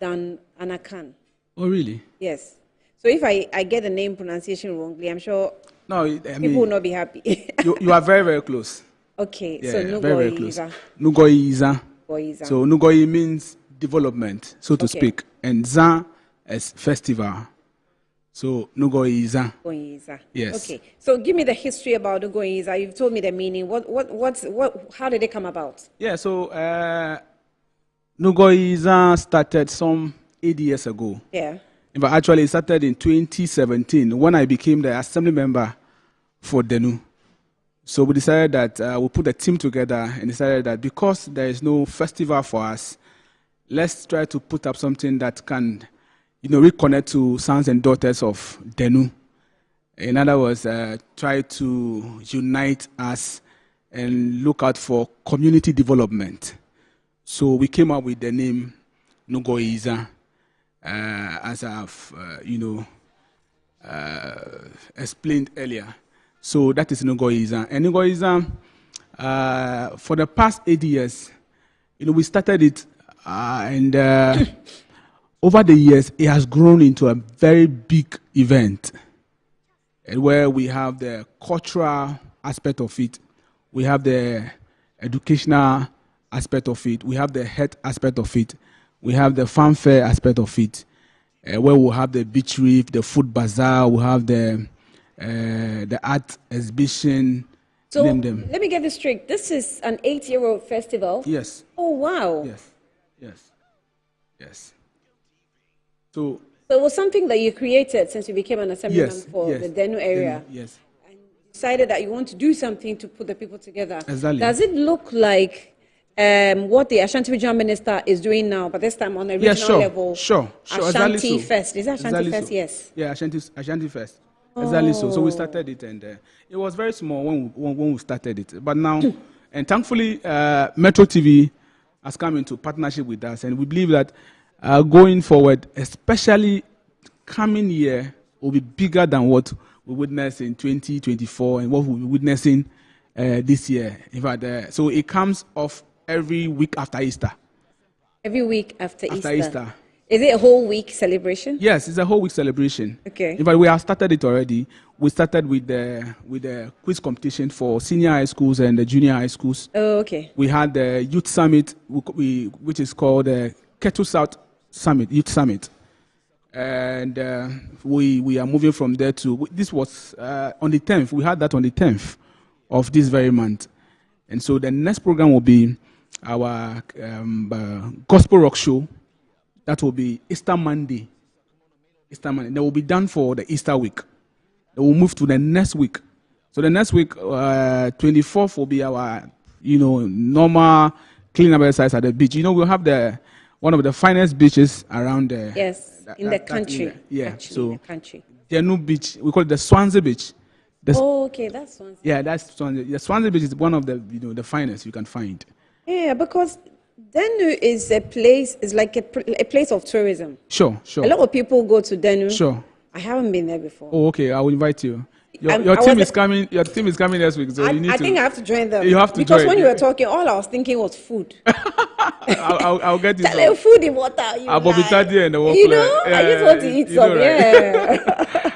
an Akan. Oh, really? Yes. So if I get the name pronunciation wrongly, I'm sure people will not be happy. you are very, very close. Okay, yeah, so Nugoyiza. Very, very close. Nugoyiza. So Nugoyi means development, so to speak. And Za is festival. So Nugoyiza. Nugoyiza. Yes. Okay. So give me the history about Nugoyiza. You've told me the meaning. How did it come about? Yeah. So Nugoyiza started some 8 years ago. Yeah. But actually, it started in 2017 when I became the assembly member for Denu. So we decided that we'll put a team together and decided that because there is no festival for us, let's try to put up something that can, reconnect to sons and daughters of Denu. In other words, try to unite us and look out for community development. So we came up with the name Nugoyiza, as I've, explained earlier. So that is Nugoyiza. And Nugoyiza, for the past 8 years, we started it, and over the years, it has grown into a very big event, and where we have the cultural aspect of it. We have the educational aspect of it. We have the health aspect of it. We have the farm fair aspect of it, where we'll have the beach reef, the food bazaar, we'll have the art exhibition. So name them. let me get this straight. This is an 8-year-old festival? Yes. Oh, wow. Yes. So it was something that you created since you became an assemblyman for the Denu area. Yes. And you decided that you want to do something to put the people together. Exactly. Does it look like what the Ashanti Regional Minister is doing now, but this time on a regional level? Sure. Ashanti exactly Fest. Is that Ashanti exactly Fest? So. Yes. Yeah, Ashanti Fest. Exactly so. So we Oh. started it, and it was very small when we started it. But now, and thankfully, Metro TV has come into partnership with us, and we believe that going forward, especially coming year, will be bigger than what we witnessed in 2024 and what we'll be witnessing this year. In fact, so it comes off every week after Easter. Every week after Easter. Easter. Is it a whole week celebration? Yes, it's a whole week celebration. Okay. In fact, we have started it already. We started with the quiz competition for senior high schools and the junior high schools. Oh, okay. We had the youth summit, which is called the Ketu South Summit, Youth Summit. And we are moving from there to, this was on the 10th. We had that on the 10th of this very month. And so the next program will be our gospel rock show. That will be Easter Monday. They will be done for the Easter week. They will move to the next week. So the next week, 24th, will be our, normal cleanup exercise at the beach. We'll have one of the finest beaches around there. Yes, in the country. Yeah, actually, so in the country. the new beach, we call it the Swansea Beach. Okay, that's Swansea. Yeah, that's Swansea. The Swansea Beach is one of the finest you can find. Yeah, because Denu is a place, is like a place of tourism. Sure. A lot of people go to Denu. Sure. I haven't been there before. Oh, okay. I will invite you. Your team is coming. Your team is coming next week, so you need to. I think I have to join them. You have to because join. When you were talking, all I was thinking was food. I'll get you. Tell food in water. I'll be in the I just want to eat some. Right? Yeah.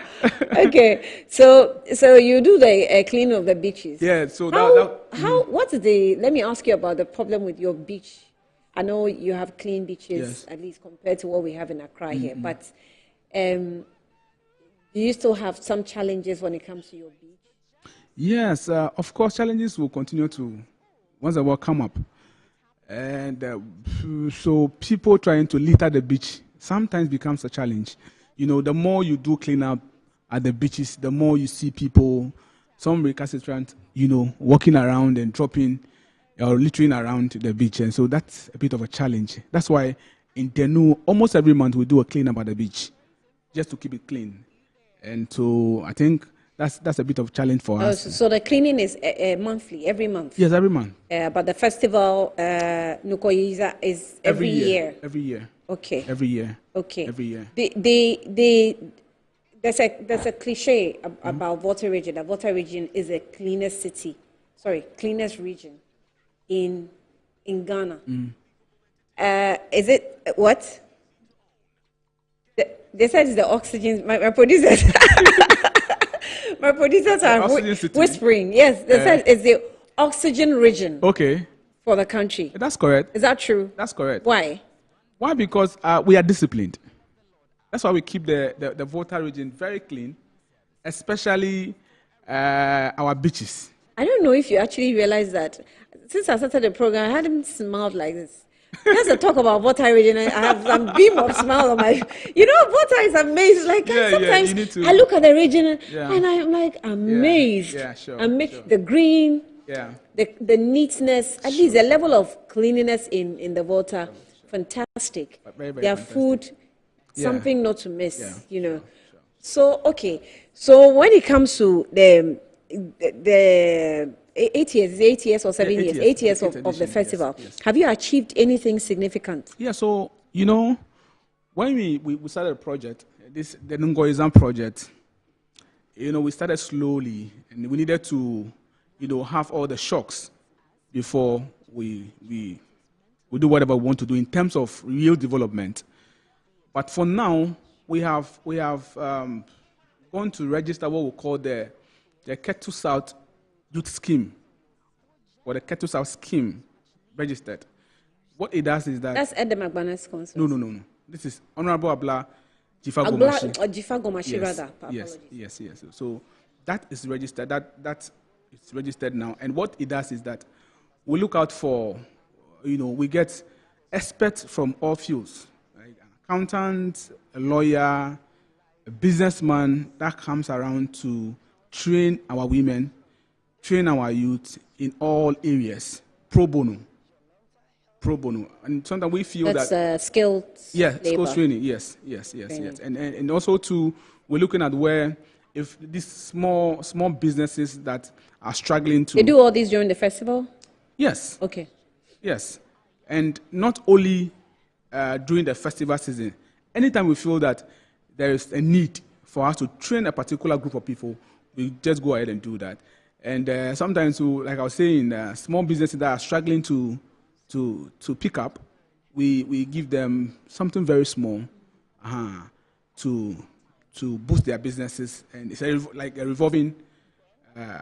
Okay. So you do the cleaning of the beaches. Yeah. So let me ask you about the problem with your beach. I know you have clean beaches, at least compared to what we have in Accra here, but do you still have some challenges when it comes to your beach? Yes, of course, challenges will continue to, once a while, come up. And so people trying to litter the beach sometimes becomes a challenge. The more you do clean up at the beaches, the more you see people, some recalcitrant, walking around and dropping or littering around the beach. And so that's a bit of a challenge. That's why in Denu, almost every month we do a clean up at the beach, just to keep it clean. And so I think that's a bit of a challenge for us. So the cleaning is monthly, every month? Yes, every month. But the festival, Nukoyiza, is every year? Every year. Okay. Every year. Okay. Every year. There's a cliche about Volta region, that Volta region is the cleanest region in Ghana. Is it what? They said it's the oxygen. My producers, my producers are whispering. Yes, they said it's the oxygen region. Okay. For the country. That's correct. Is that true? That's correct. Why? Why? Because we are disciplined. That's why we keep the Volta region very clean, especially our beaches. I don't know if you actually realize that. Since I started the program, I hadn't smiled like this. Just to talk about Volta region, I have some beam of smile on my. Volta is amazed. Like sometimes I look at the region and I'm like amazed. Yeah, sure. Amazed. Sure. The green. Yeah. The neatness. At least the level of cleanliness in the Volta, fantastic. Very, very Their fantastic. food, something not to miss. Yeah. Sure. So okay. So when it comes to the 8 years or 7 years, 8 years of the festival, have you achieved anything significant? Yeah, so, when we started a project, the Ngoizan project, we started slowly and we needed to, have all the shocks before we do whatever we want to do in terms of real development. But for now, we have gone to register what we call the Ketu South youth scheme or the Kettle South scheme registered. What it does is that... That's Edem Agbana's concern. No. This is Honorable Abla Jifa Abla, Gomashi. Jifa Gomashi, Yes, rather. yes. So that is registered. That is registered now. And what it does is that we look out for, we get experts from all fields, like an accountant, a lawyer, a businessman that comes around to train our women, train our youth in all areas, pro bono. And sometimes we feel that's skilled labor. Skills training, yes. And also too, we're looking at where if these small businesses that are struggling to... They do all this during the festival? Yes. Okay. Yes. And not only during the festival season. Anytime we feel that there is a need for us to train a particular group of people, we just go ahead and do that. And sometimes, like I was saying, small businesses that are struggling to pick up, we give them something very small to boost their businesses, and it's like a revolving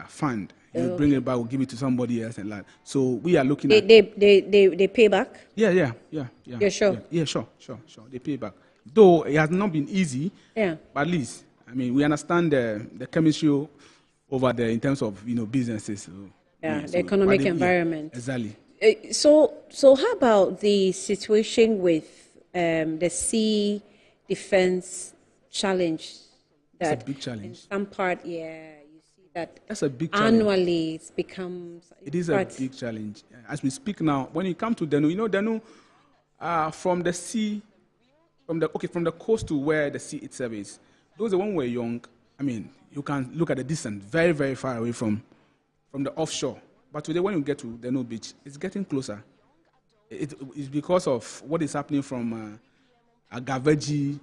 fund. You bring it back, we'll give it to somebody else, and that. So we are looking at... They pay back? Yeah. You're sure? Yeah, sure. They pay back. Though it has not been easy, but at least, we understand the chemistry over there in terms of businesses. So, the economic environment. Exactly. So how about the situation with the sea defense challenge? That's a big challenge. In some part, you see that that's a big challenge. Annually it becomes... It is a big challenge. As we speak now, when you come to Denu, Denu, from the sea, from the coast to where the sea itself is, those when we're young, you can look at the distance very, very far away from the offshore. But today, when you get to Denu Beach, it's getting closer. It's because of what is happening from Agaveji,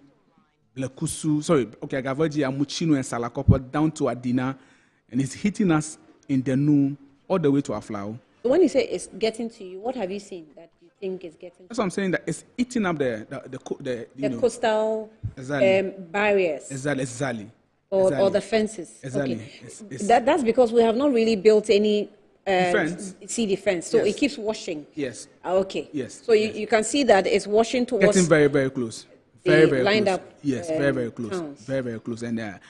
Agaveji, Amuchino, and Salakopo down to Adina, and it's hitting us in Denu all the way to Aflao. When you say it's getting to you, what have you seen that you think is getting? That's what I'm saying. That it's eating up the coastal barriers. Exactly. Or the fences. Exactly. Okay. That's because we have not really built any sea defense, so yes. It keeps washing. Yes. Okay. Yes. So you can see that it's washing towards... Getting very, very close. Very, very lined close. up. Yes, very, very close. Towns. Very, very close. And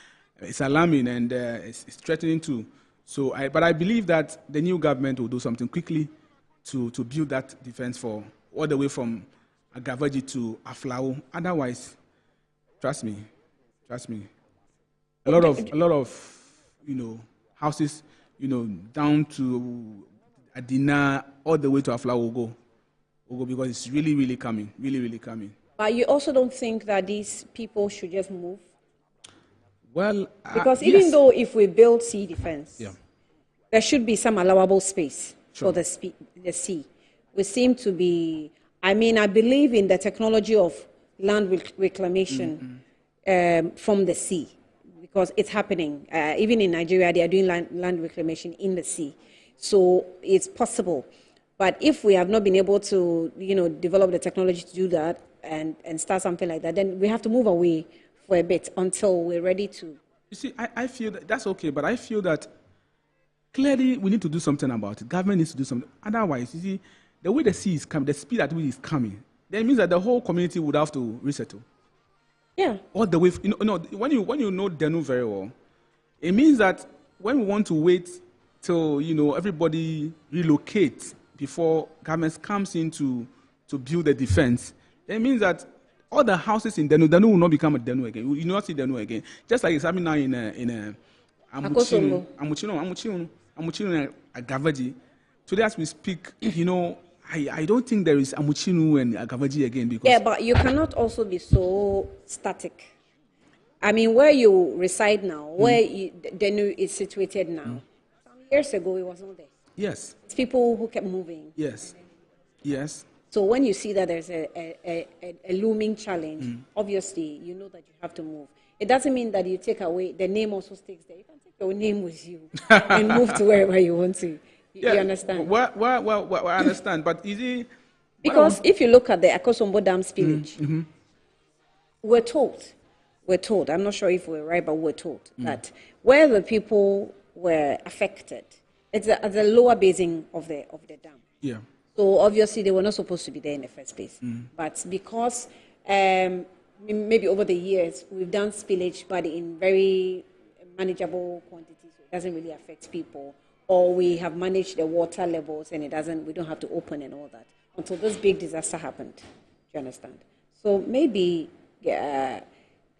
it's alarming and it's threatening too. So, but I believe that the new government will do something quickly to build that defense for all the way from Agavaji to Aflao. Otherwise, trust me, a lot of houses, down to Adina, all the way to Aflao will go because it's really, really coming, really coming. But you also don't think that these people should just move? Well, because even though if we build sea defense, there should be some allowable space for the sea. We seem to be, I believe in the technology of land reclamation from the sea, because it's happening. Even in Nigeria, they are doing land reclamation in the sea. So it's possible. But if we have not been able to, develop the technology to do that and start something like that, then we have to move away for a bit until we're ready to. You see, I feel that's okay, but I feel that clearly we need to do something about it. Government needs to do something. Otherwise, you see, the way the sea is coming, the speed at which it's coming, that means that the whole community would have to resettle. Yeah. All the way, when you know Denu very well, it means that when we want to wait till everybody relocates before government comes in to build the defense, it means that all the houses in Denu will not become a Denu again. You will not see Denu again. Just like it's happening now in Amuchino and Agavaji. Today as we speak, I don't think there is Amuchino and Agavaji again because... Yeah, but you cannot also be so static. Where you reside now, where Denu is situated now, some years ago it was not there. Yes. It's people who kept moving. Yes. So when you see that there's a looming challenge, obviously you know that you have to move. It doesn't mean that you take away, the name also stays there. You can take your name with you and move to wherever you want to. You understand? Well, I understand, but is it... Because if you look at the Akosombo Dam spillage, we're told, I'm not sure if we're right, but we're told that where the people were affected, It's at the lower basin of the dam. Yeah. So obviously they were not supposed to be there in the first place. But because maybe over the years we've done spillage, but in very manageable quantities, so it doesn't really affect people. Or we have managed the water levels and we don't have to open and all that until this big disaster happened. Do you understand? So maybe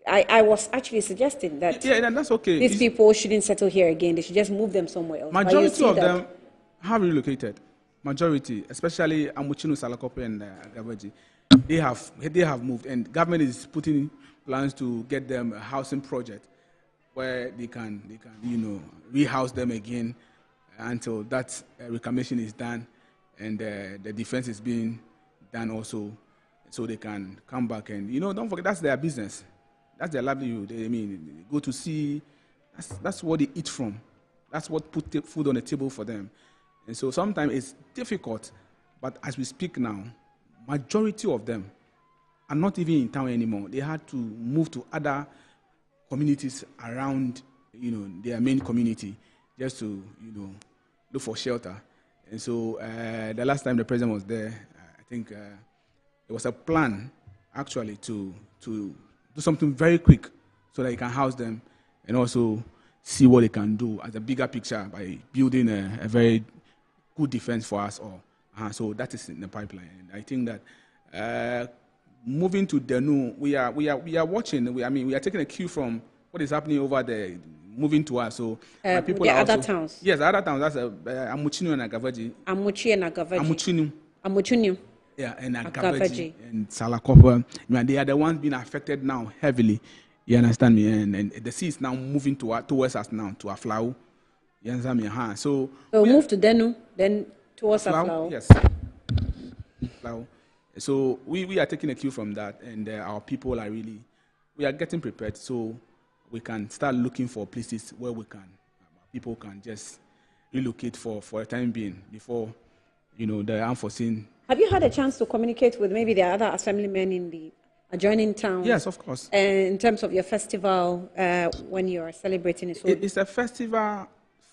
I was actually suggesting that that's okay. These people shouldn't settle here again. They should just move them somewhere else. Majority of them have relocated. Majority, especially Amuchinu, Salakope, and Agabaji, they have moved, and government is putting plans to get them a housing project where they can rehouse them again until that reclamation is done and the defense is being done also, so they can come back and don't forget that's their business. That's their livelihood. They go to sea. That's what they eat from. That's what put food on the table for them. And so sometimes it's difficult, but as we speak now, majority of them are not even in town anymore. They had to move to other communities around, their main community, just to, look for shelter. And so the last time the president was there, I think there was a plan actually to do something very quick so that he can house them and also see what they can do as a bigger picture by building a very good defense for us all. So that is in the pipeline. And I think that moving to Denu, we are watching. We are taking a cue from what is happening over there, moving to us. So people the are other also, towns. Yes, other towns. That's Amuchinu and Agavaji. Amuchinu. Yeah, and Agabaji and Salakopa. They are the ones being affected now heavily. You understand me? And the sea is now moving towards us now, to Aflau. You understand me? So we move to Denu, then towards Aflau. Yes. Aflau. So we are taking a cue from that, and our people are we are getting prepared so we can start looking for places where people can just relocate for a time being before, the unforeseen. Have you had a chance to communicate with maybe the other assemblymen in the adjoining towns? Yes, of course. In terms of your festival, when you are celebrating it? It's a festival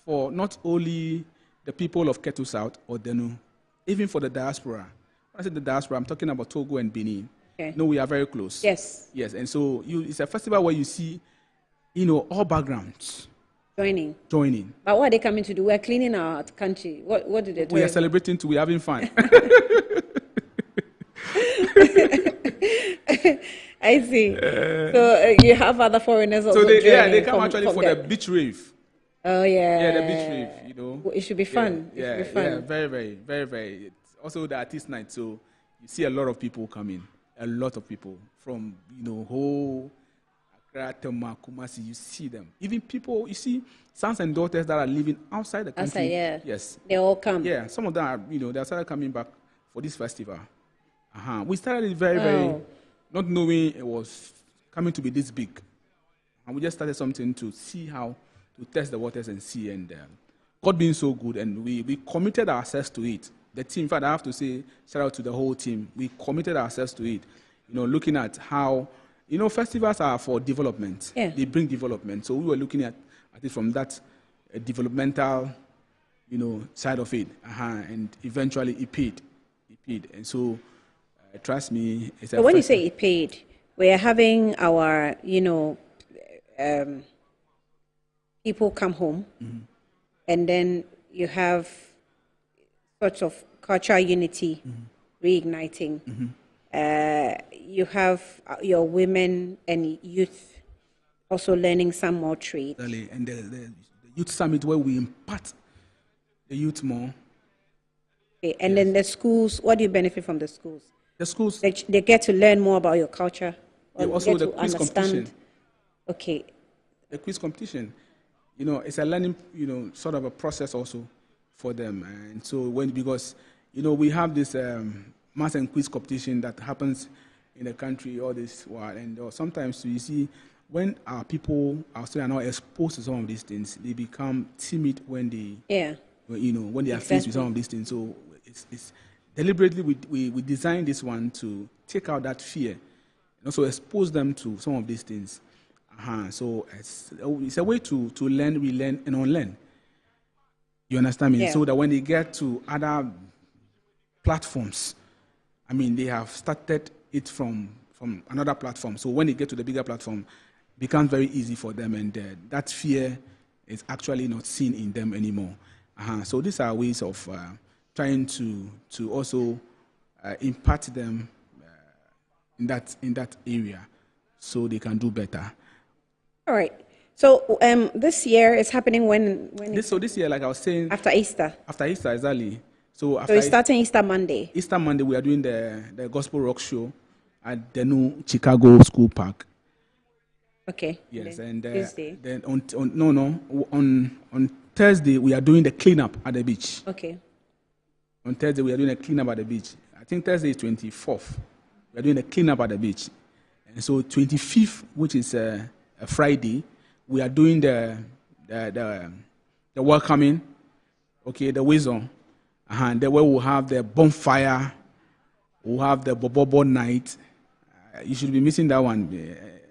for not only the people of Ketu South or Denu, even for the diaspora. When I say the diaspora, I'm talking about Togo and Benin. Okay. No, we are very close. Yes. Yes, and so it's a festival where you see, all backgrounds. Joining. But what are they coming to do? We're cleaning our country. What do they do? We are celebrating too. We're having fun. I see. So you have other foreigners also. So they come actually for the beach rave. Oh yeah. Yeah, the beach rave. It should be fun. Yeah, it should be fun. Yeah, very, very, very, very. It's also the artist night, so you see a lot of people coming. A lot of people from whole Accra, Tema, Kumasi. You see them. Even people, you see sons and daughters that are living outside the country. Outside, yeah. Yes. They all come. Yeah, some of them are, they started coming back for this festival. We started it very, very, not knowing it was coming to be this big. And we just started something to see how to test the waters and see. And God being so good, and we committed ourselves to it. The team, in fact, I have to say, shout out to the whole team. We committed ourselves to it. Looking at how, festivals are for development. Yeah. They bring development. So we were looking at it from that developmental, side of it. And eventually it paid. And so, trust me, it's a when you say it paid, we are having our, people come home, and then you have sort of cultural unity reigniting. You have your women and youth also learning some more trade. And the youth summit where we impart the youth more. Okay. And then the schools, what do you benefit from the schools? The schools, they get to learn more about your culture. Also the quiz competition. Okay. The quiz competition, it's a learning, sort of a process also for them. And so because we have this math and quiz competition that happens in the country all this while, and sometimes you see when our students are not exposed to some of these things, they become timid when they when they are faced with some of these things. So it's deliberately we designed this one to take out that fear and also expose them to some of these things. So it's a way to learn, relearn, and unlearn. You understand me? Yeah. So that when they get to other platforms, I mean, they have started it from another platform. So when they get to the bigger platform, it becomes very easy for them, and that fear is actually not seen in them anymore. So these are ways of trying to also impact them in that area, so they can do better. All right. So this year is happening when this year, like I was saying, after Easter. After Easter, exactly. So it's starting Easter Monday. Easter Monday, we are doing the Gospel Rock Show at the new Chicago School Park. Okay. Yes, and then Tuesday. Then on Thursday we are doing the cleanup at the beach. Okay. On Thursday we are doing a cleanup at the beach. I think Thursday is 24th. We are doing a cleanup at the beach, and so 25th, which is a Friday, we are doing the welcoming. Okay, the wisdom. And then we'll have the bonfire. We'll have the bobobo night. You should be missing that one.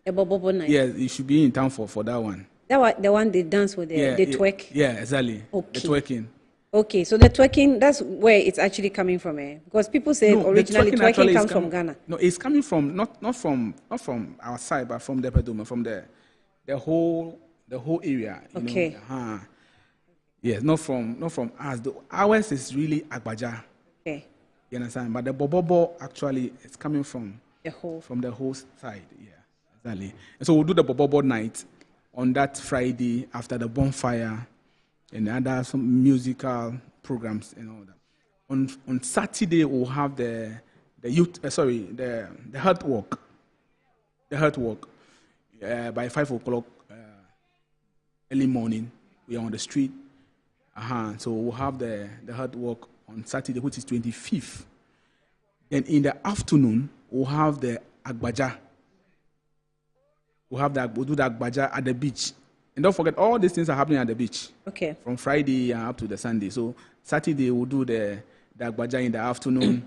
The bobobo night. Yeah, you should be in town for that one. The one they dance with the twerk. Yeah, exactly. Okay. The twerking. Okay, so the twerking, that's where it's actually coming from, because people say originally twerking comes from Ghana. No, it's coming from not from our side, but from the Peduma, from the whole area. Okay. Yes, not from us. Ours is really Agbaja. Okay. You understand? But the bobobo actually is coming from the whole side. Yeah, exactly. And so we'll do the bobobo night on that Friday after the bonfire and some musical programs and all that. On Saturday we'll have the health walk. The health walk by 5:00 early morning. We are on the street. So we'll have the health walk on Saturday, which is 25th. Then in the afternoon, we'll have the Agbaja. We'll do the Agbaja at the beach. And don't forget, all these things are happening at the beach. Okay. From Friday up to the Sunday. So Saturday, we'll do the Agbaja in the afternoon.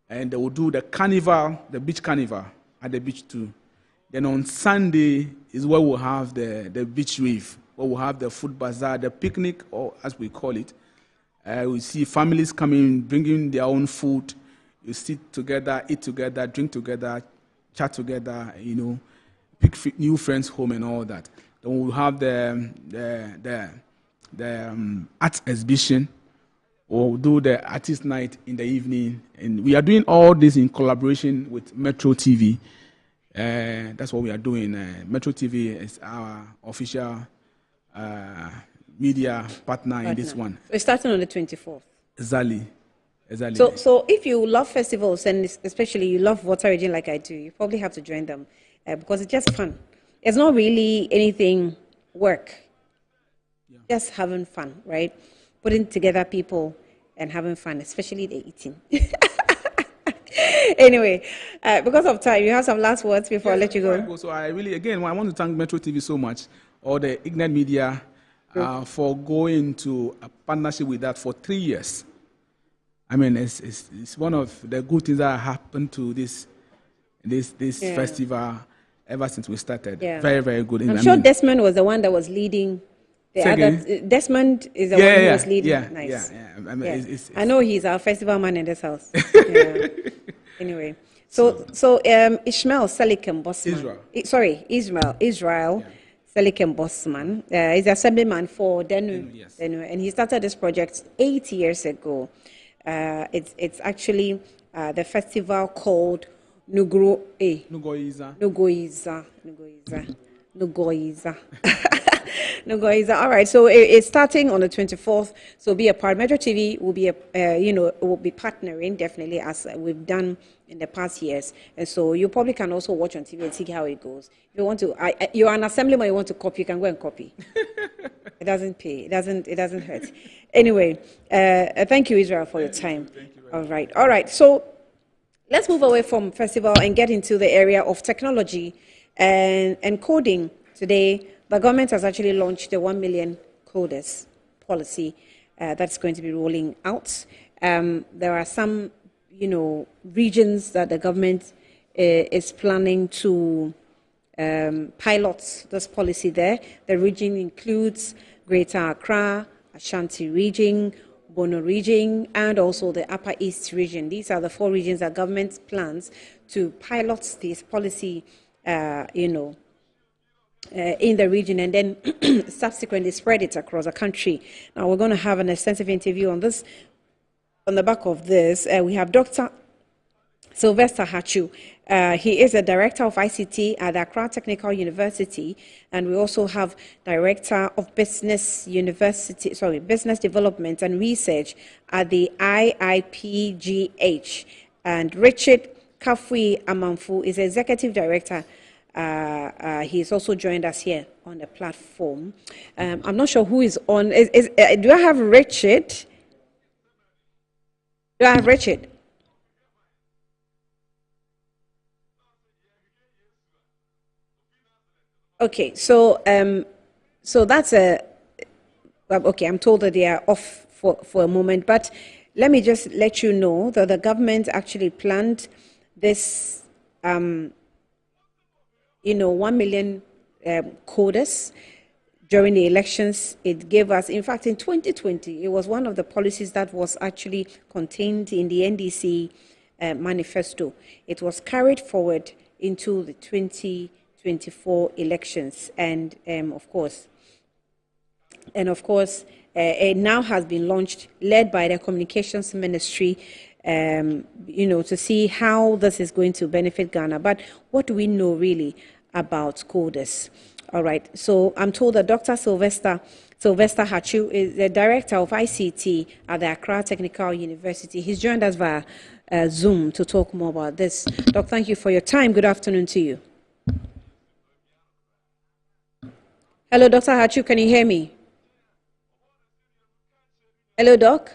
And we'll do the carnival, the beach carnival at the beach too. Then on Sunday is where we'll have the beach rave, where we'll have the food bazaar, the picnic, or as we call it. We see families coming, bringing their own food. You sit together, eat together, drink together, chat together, pick new friends home and all that. Then we'll have the art exhibition. We'll do the artist night in the evening. And we are doing all this in collaboration with Metro TV. That's what we are doing. Metro TV is our official media partner in this one. So it's starting on the 24th. Exactly. So if you love festivals, and especially you love Water Region like I do, you probably have to join them because it's just fun. It's not really anything work. Yeah. Just having fun, right? Putting together people and having fun, especially the eating. Anyway, because of time, you have some last words before I let you go. So I want to thank Metro TV so much, or the Ignite Media, for going to a partnership with that for 3 years. I mean, it's one of the good things that happened to this festival ever since we started. Yeah. Very, very good. I'm sure Desmond was the one that was leading. Desmond is the one who was leading. Yeah, nice. Yeah. I mean, I know he's our festival man in this house. Yeah. Anyway, so Ishmael Selikem Bossman. Israel Selikem Bossman is the assemblyman for Denu. Yes. Denu, and he started this project 8 years ago. It's actually the festival called Nugoiza. All right, so it's starting on the 24th. So be a part. Metro TV will be will be partnering definitely as we've done in the past years, and so you probably can also watch on TV and see how it goes. If you want to, you're an assemblyman, you want to copy, you can go and copy. It doesn't pay. It doesn't hurt. Anyway, thank you, Israel, for your time. Thank you All right. So let's move away from festival and get into the area of technology and coding. Today, the government has actually launched the 1 million coders policy that's going to be rolling out. There are some, regions that the government is planning to pilot this policy there. The region includes Greater Accra, Ashanti region, Bono region, and also the Upper East region. These are the 4 regions that government plans to pilot this policy, in the region, and then subsequently spread it across the country. Now, we're going to have an extensive interview on this. On the back of this, we have Dr. Sylvester Hachu. He is the Director of ICT at the Accra Technical University, and we also have Director of Business Development and Research at the IIPGH. And Richard Kafui Amanfu is Executive Director. He's also joined us here on the platform. I'm not sure who is on. Do I have Richard? Do I have Richard? Okay, so that's okay. I'm told that they are off for a moment, but let me just let you know that the government actually planned this, 1 million coders during the elections. It gave us, in fact, in 2020, it was one of the policies that was actually contained in the NDC manifesto. It was carried forward into the 2024 elections, and of course, it now has been launched, led by the Communications Ministry, to see how this is going to benefit Ghana. But what do we know really about coders? All right, so I'm told that Dr. Sylvester Hachu is the Director of ICT at the Accra Technical University. He's joined us via Zoom to talk more about this. Doc, thank you for your time. Good afternoon to you. Hello, Dr. Hachu, can you hear me? Hello, Doc?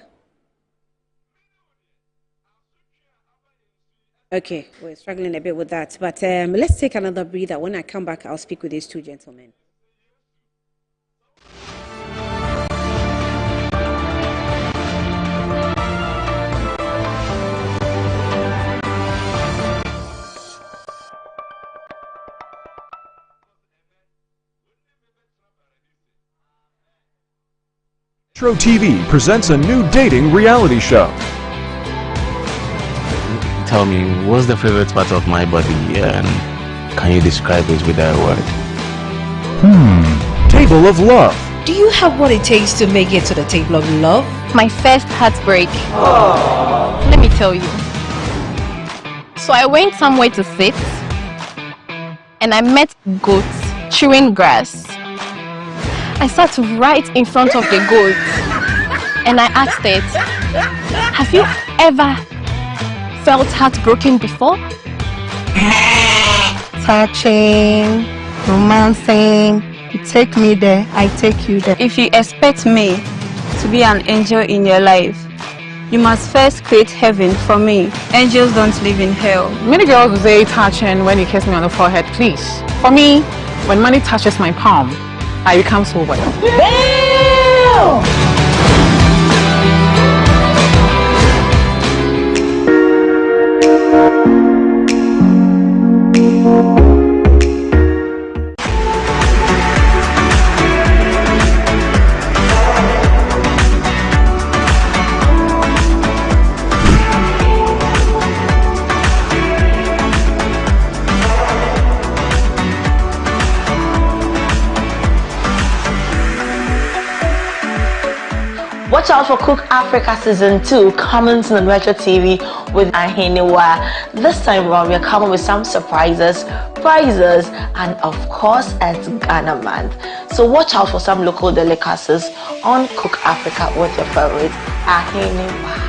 Okay, we're struggling a bit with that, but let's take another breather. When I come back, I'll speak with these 2 gentlemen. Metro TV presents a new dating reality show. Tell me, what's the favorite part of my body, and can you describe it with a word? Table of Love. Do you have what it takes to make it to the table of love? My first heartbreak. Let me tell you. So I went somewhere to sit, and I met goats chewing grass. I sat right in front of the goat, and I asked it, have you ever felt heartbroken before? Touching, romancing, you take me there, I take you there. If you expect me to be an angel in your life, you must first create heaven for me. Angels don't live in hell. Many girls will say touching when you kiss me on the forehead, please. For me, when money touches my palm, I become so wet. Damn! Watch out for Cook Africa Season 2 coming to the Metro TV with Ahiniwa. This time around, we are coming with some surprises, prizes, and of course, it's Ghana Month. So watch out for some local delicacies on Cook Africa with your favorite Ahiniwa.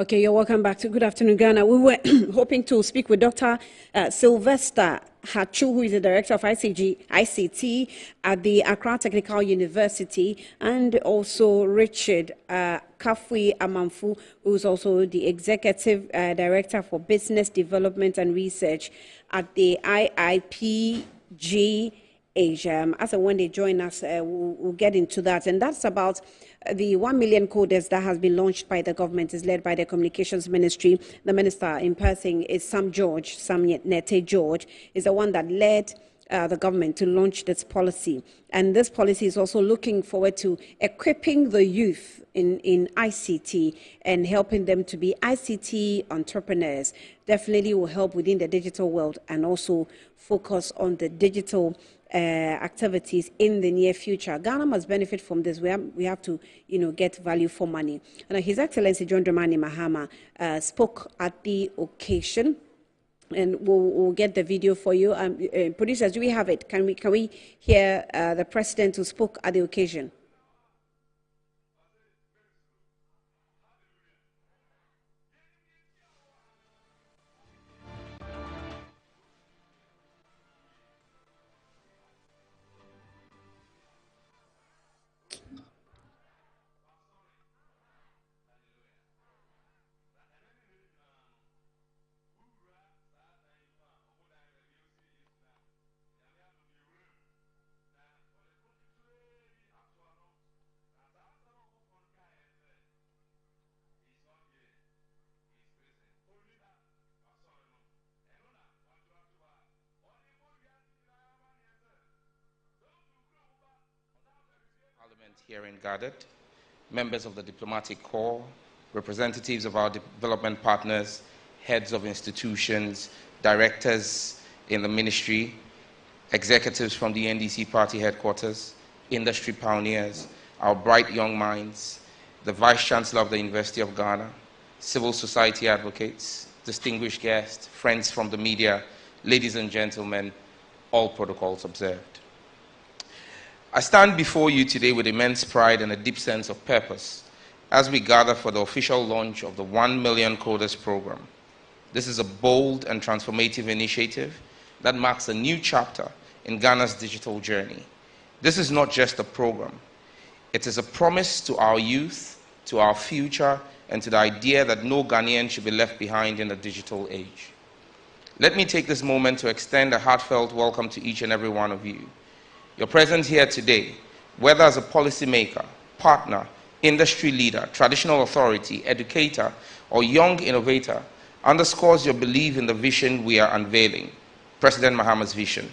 Okay, you're welcome back to Good Afternoon, Ghana. We were hoping to speak with Dr. Sylvester Hachu, who is the Director of ICT at the Accra Technical University, and also Richard Kafui Amanfu, who is also the Executive Director for Business Development and Research at the IIPG Asia. As and when they join us, we'll get into that. And that's about the 1 million coders that has been launched by the government, is led by the Communications Ministry. The minister in person is Sam Nete George, is the one that led the government to launch this policy. And this policy is also looking forward to equipping the youth in ICT and helping them to be ICT entrepreneurs. Definitely will help within the digital world and also focus on the digital activities in the near future. Ghana must benefit from this. We have to, get value for money. And His Excellency John Dramani Mahama spoke at the occasion, and we'll get the video for you. Producers, do we have it? Can we hear the president who spoke at the occasion? Herein gathered, members of the diplomatic corps, representatives of our development partners, heads of institutions, directors in the ministry, executives from the NDC party headquarters, industry pioneers, our bright young minds, the Vice Chancellor of the University of Ghana, civil society advocates, distinguished guests, friends from the media, ladies and gentlemen, all protocols observed. I stand before you today with immense pride and a deep sense of purpose as we gather for the official launch of the 1 Million Coders program. This is a bold and transformative initiative that marks a new chapter in Ghana's digital journey. This is not just a program. It is a promise to our youth, to our future, and to the idea that no Ghanaian should be left behind in the digital age. Let me take this moment to extend a heartfelt welcome to each and every one of you. Your presence here today, whether as a policymaker, partner, industry leader, traditional authority, educator, or young innovator, underscores your belief in the vision we are unveiling, President Mahama's vision.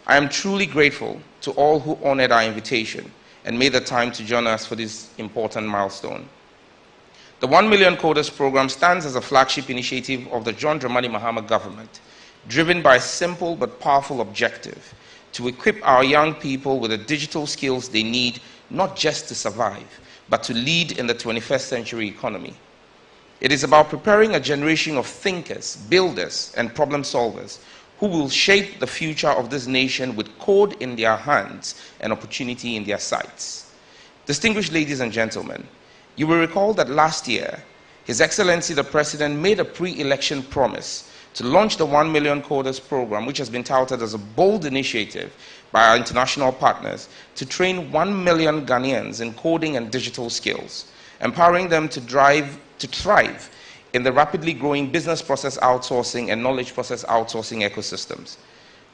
I am truly grateful to all who honored our invitation and made the time to join us for this important milestone. The 1 Million Coders program stands as a flagship initiative of the John Dramani Mahama government, driven by a simple but powerful objective: to equip our young people with the digital skills they need, not just to survive, but to lead in the 21st century economy. It is about preparing a generation of thinkers, builders, and problem solvers who will shape the future of this nation with code in their hands and opportunity in their sights. Distinguished ladies and gentlemen, you will recall that last year, His Excellency the President made a pre-election promise to launch the 1 Million Coders program, which has been touted as a bold initiative by our international partners to train 1 million Ghanaians in coding and digital skills, empowering them to thrive in the rapidly growing business process outsourcing and knowledge process outsourcing ecosystems.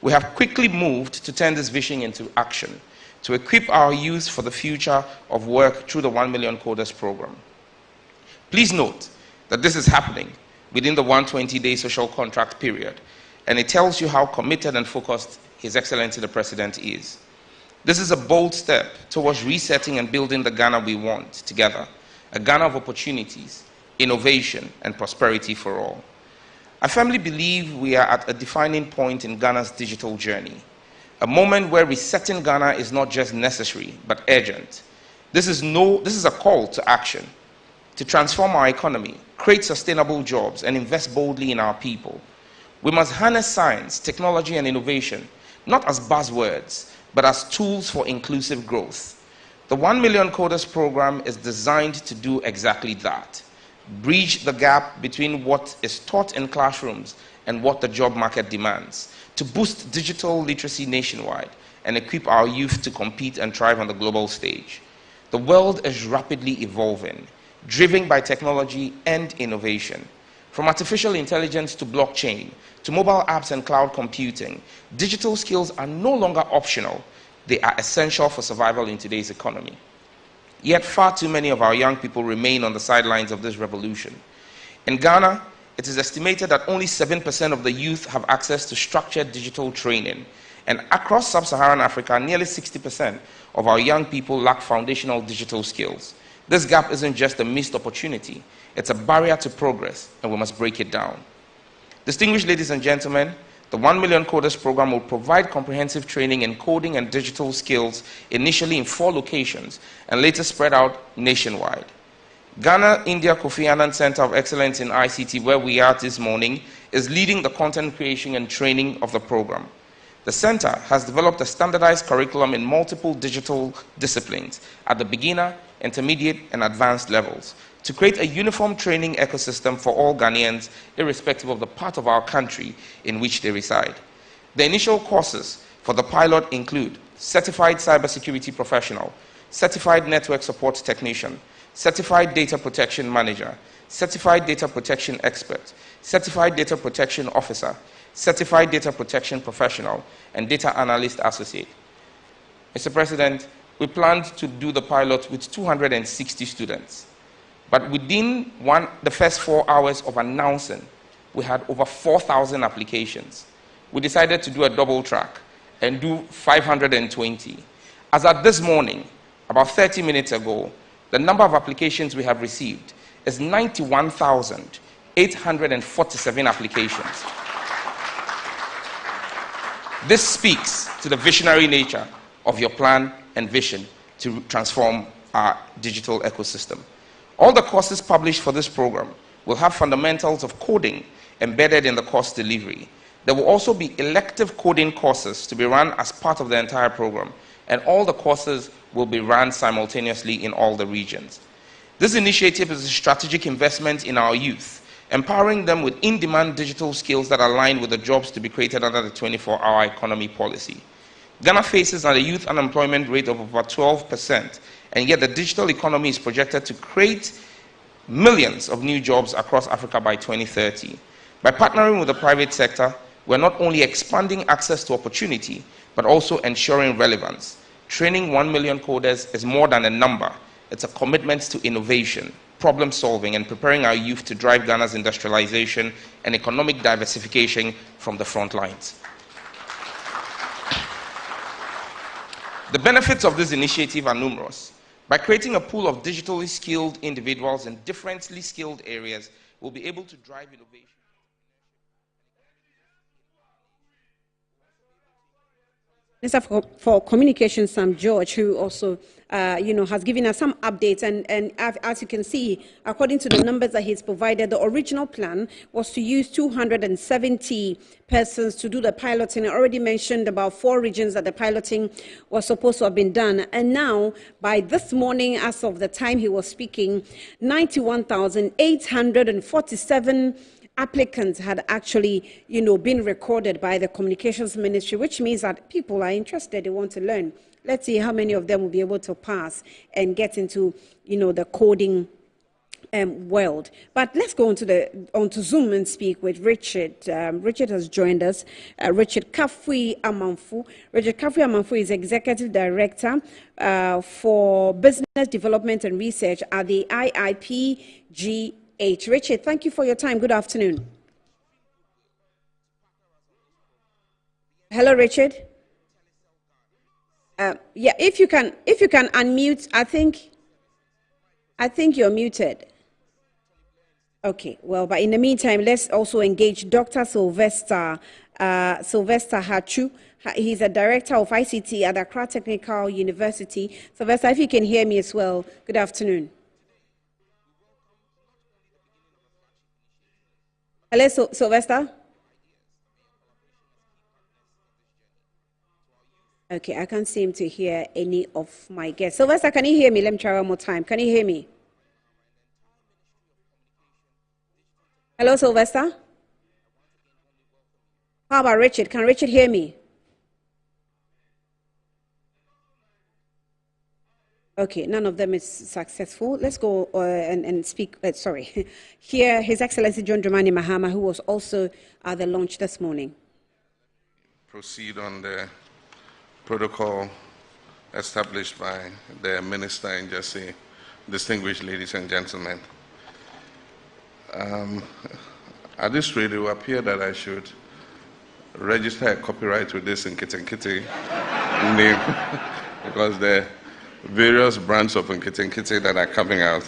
We have quickly moved to turn this vision into action, to equip our youth for the future of work through the 1 Million Coders program. Please note that this is happening within the 120-day social contract period, and it tells you how committed and focused His Excellency the President is. This is a bold step towards resetting and building the Ghana we want together, a Ghana of opportunities, innovation, and prosperity for all. I firmly believe we are at a defining point in Ghana's digital journey, a moment where resetting Ghana is not just necessary, but urgent. This is a call to action, to transform our economy, create sustainable jobs, and invest boldly in our people. We must harness science, technology, and innovation, not as buzzwords, but as tools for inclusive growth. The 1 Million Coders program is designed to do exactly that. bridge the gap between what is taught in classrooms and what the job market demands, to boost digital literacy nationwide and equip our youth to compete and thrive on the global stage. The world is rapidly evolving, driven by technology and innovation. From artificial intelligence to blockchain, to mobile apps and cloud computing, digital skills are no longer optional. They are essential for survival in today's economy. Yet far too many of our young people remain on the sidelines of this revolution. In Ghana, it is estimated that only 7% of the youth have access to structured digital training. And across sub-Saharan Africa, nearly 60% of our young people lack foundational digital skills. This gap isn't just a missed opportunity, it's a barrier to progress, and we must break it down. Distinguished ladies and gentlemen, the 1 Million Coders program will provide comprehensive training in coding and digital skills initially in 4 locations and later spread out nationwide. Ghana India Kofi Annan Center of Excellence in ICT, where we are this morning, is leading the content creation and training of the program. The center has developed a standardized curriculum in multiple digital disciplines at the beginner, intermediate, and advanced levels to create a uniform training ecosystem for all Ghanaians, irrespective of the part of our country in which they reside. The initial courses for the pilot include Certified Cybersecurity Professional, Certified Network Support Technician, Certified Data Protection Manager, Certified Data Protection Expert, Certified Data Protection Officer, Certified Data Protection Professional, and Data Analyst Associate. Mr. President, we planned to do the pilot with 260 students. But within the first 4 hours of announcing, we had over 4,000 applications. We decided to do a double track and do 520. As at this morning, about 30 minutes ago, the number of applications we have received is 91,847 applications. This speaks to the visionary nature of your plan and vision to transform our digital ecosystem. All the courses published for this program will have fundamentals of coding embedded in the course delivery. There will also be elective coding courses to be run as part of the entire program, and all the courses will be run simultaneously in all the regions. This initiative is a strategic investment in our youth, empowering them with in-demand digital skills that align with the jobs to be created under the 24-hour economy policy. Ghana faces a youth unemployment rate of over 12%, and yet the digital economy is projected to create millions of new jobs across Africa by 2030. By partnering with the private sector, we're not only expanding access to opportunity, but also ensuring relevance. Training 1 million coders is more than a number. It's a commitment to innovation, problem solving, and preparing our youth to drive Ghana's industrialization and economic diversification from the front lines. The benefits of this initiative are numerous. By creating a pool of digitally skilled individuals in differently skilled areas, we'll be able to drive innovation. Minister for Communications, Sam George, who also, has given us some updates. And as you can see, according to the numbers that he's provided, the original plan was to use 270 persons to do the piloting. I already mentioned about 4 regions that the piloting was supposed to have been done. And now, by this morning, as of the time he was speaking, 91,847 applicants had actually, been recorded by the Communications Ministry, which means that people are interested, they want to learn. Let's see how many of them will be able to pass and get into, the coding world. But let's go onto Zoom and speak with Richard. Richard has joined us. Richard Kafui Amanfu. Richard Kafui Amanfu is Executive Director for Business Development and Research at the IIPG. Richard, thank you for your time. Good afternoon. Hello, Richard. If you can unmute, I think you're muted. Okay, well, but in the meantime, let's also engage Dr. Sylvester Hachu. He's a director of ICT at Accra Technical University. Sylvester, if you can hear me as well, good afternoon. Hello, Sylvester? Okay, I can't seem to hear any of my guests. Sylvester, can you hear me? Let me try one more time. Can you hear me? Hello, Sylvester. How about Richard? Can Richard hear me? Okay, none of them is successful. Let's go and speak, sorry, hear His Excellency John Dramani Mahama, who was also at the launch this morning. Proceed on the protocol established by the Minister and just say, distinguished ladies and gentlemen. At this rate, it will appear that I should register a copyright with this Nkiti name because the various brands of Nkiti that are coming out,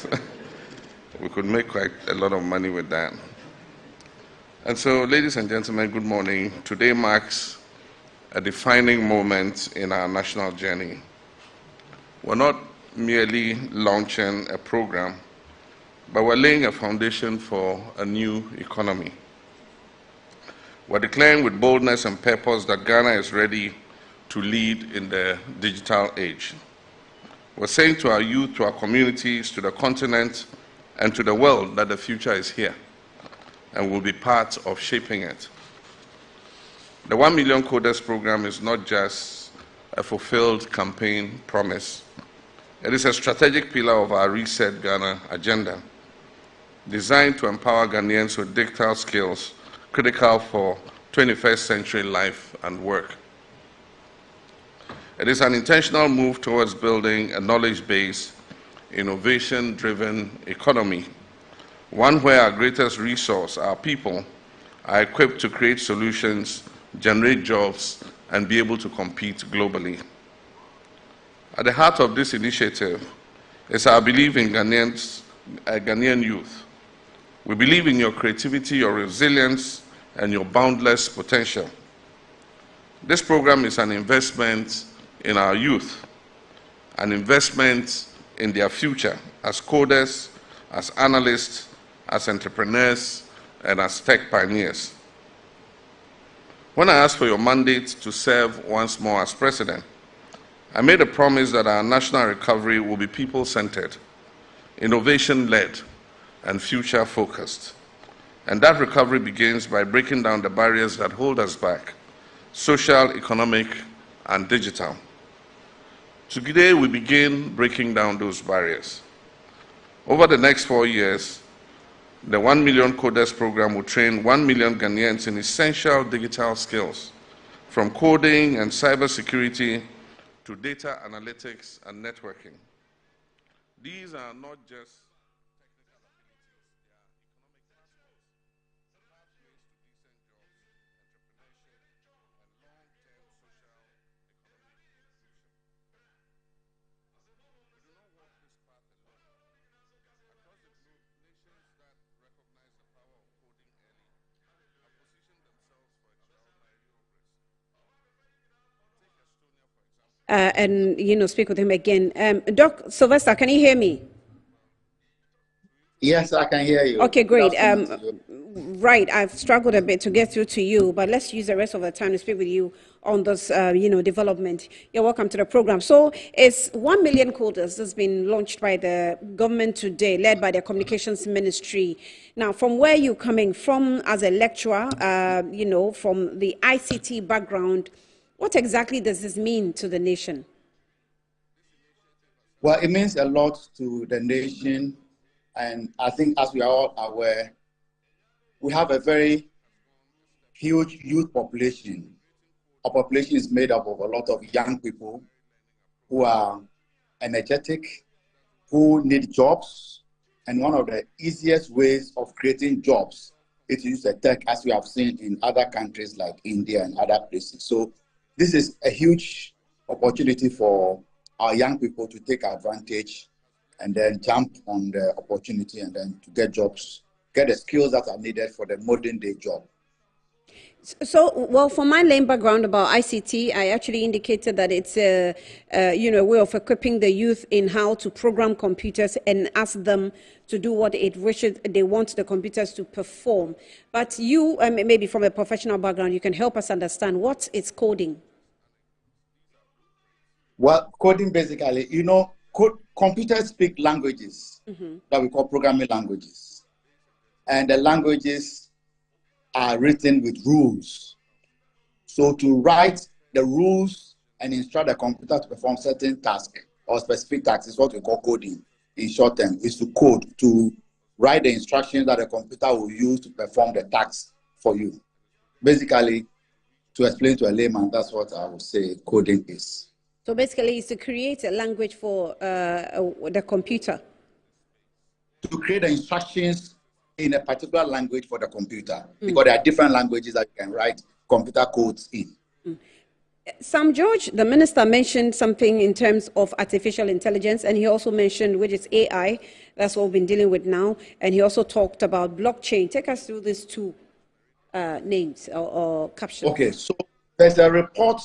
we could make quite a lot of money with that. And so, ladies and gentlemen, good morning. Today marks a defining moment in our national journey. We're not merely launching a program, but we're laying a foundation for a new economy. We're declaring with boldness and purpose that Ghana is ready to lead in the digital age. We're saying to our youth, to our communities, to the continent, and to the world that the future is here and will be part of shaping it. The 1 Million Coders program is not just a fulfilled campaign promise. It is a strategic pillar of our Reset Ghana agenda, designed to empower Ghanaians with digital skills critical for 21st century life and work. It is an intentional move towards building a knowledge-based, innovation-driven economy, one where our greatest resource, our people, are equipped to create solutions, generate jobs, and be able to compete globally. At the heart of this initiative is our belief in Ghanaian youth. We believe in your creativity, your resilience, and your boundless potential. This program is an investment in our youth, an investment in their future as coders, as analysts, as entrepreneurs, and as tech pioneers. When I asked for your mandate to serve once more as president, I made a promise that our national recovery will be people-centered, innovation-led, and future-focused. And that recovery begins by breaking down the barriers that hold us back, social, economic, and digital. Today, we begin breaking down those barriers. Over the next 4 years, the 1 Million Coders program will train 1 million Ghanaians in essential digital skills, from coding and cybersecurity to data analytics and networking. These are not just and speak with him again. Doc Sylvester, can you hear me? Yes, I can hear you. Okay, great. Right, I've struggled a bit to get through to you, but let's use the rest of the time to speak with you on this, development. You're welcome to the program. So it's 1 million coders that's been launched by the government today, led by the communications ministry. Now, from where you're coming from as a lecturer, from the ICT background, what exactly does this mean to the nation? Well, it means a lot to the nation. And I think, as we are all aware, we have a very huge youth population. Our population is made up of a lot of young people who are energetic, who need jobs. And one of the easiest ways of creating jobs is to use the tech, as we have seen in other countries like India and other places. So this is a huge opportunity for our young people to take advantage and then jump on the opportunity and then to get jobs, get the skills that are needed for the modern day job. So, well, for my lane background about ICT, I actually indicated that it's a way of equipping the youth in how to program computers and ask them to do what they want the computers to perform. But you, maybe from a professional background, you can help us understand what is coding. Well, coding basically, computers speak languages that we call programming languages. and the languages are written with rules. So to write the rules and instruct the computer to perform certain tasks or specific tasks is what we call coding in short term, is to code, to write the instructions that the computer will use to perform the task for you. Basically, to explain to a layman, that's what I would say coding is. So basically, it's to create a language for the computer. To create the instructions in a particular language for the computer, because there are different languages that you can write computer codes in. Sam George, the minister, mentioned something in terms of artificial intelligence, and he also mentioned, which is AI, that's what we've been dealing with now, and he also talked about blockchain. Take us through these two names or captions. Okay, so there's a report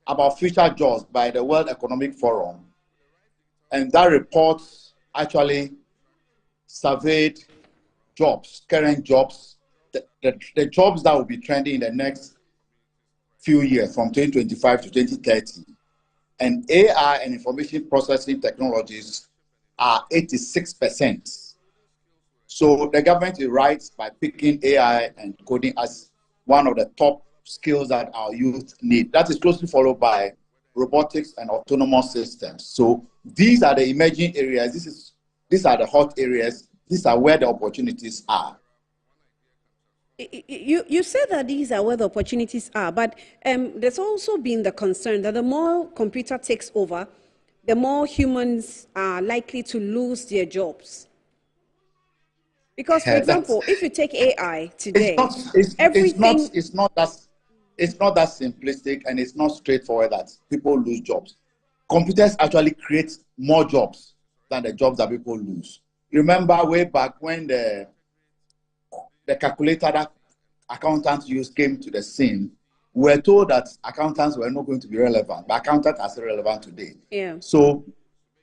about future jobs by the World Economic Forum, and that report actually surveyed jobs, current jobs, the jobs that will be trending in the next few years from 2025 to 2030. And AI and information processing technologies are 86%. So the government is right by picking AI and coding as one of the top skills that our youth need. That is closely followed by robotics and autonomous systems. So these are the emerging areas. These are the hot areas. These are where the opportunities are. You said that these are where the opportunities are, but there's also been the concern that the more computer takes over, the more humans are likely to lose their jobs. Because, for example, if you take AI today, it's not that simplistic, and it's not straightforward that people lose jobs. Computers actually create more jobs than the jobs that people lose. Remember way back when the calculator that accountants used came to the scene, we were told that accountants were not going to be relevant, but accountants are still relevant today. Yeah. So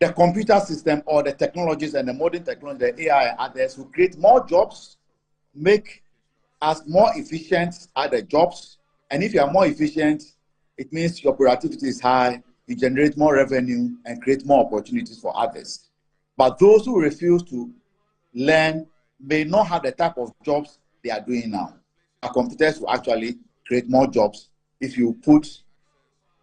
the computer system or the technologies and the modern technology, the AI and others, will create more jobs, make us more efficient at the jobs. And if you are more efficient, it means your productivity is high, you generate more revenue and create more opportunities for others. But those who refuse to learn may not have the type of jobs they are doing now. Our computers will actually create more jobs if you put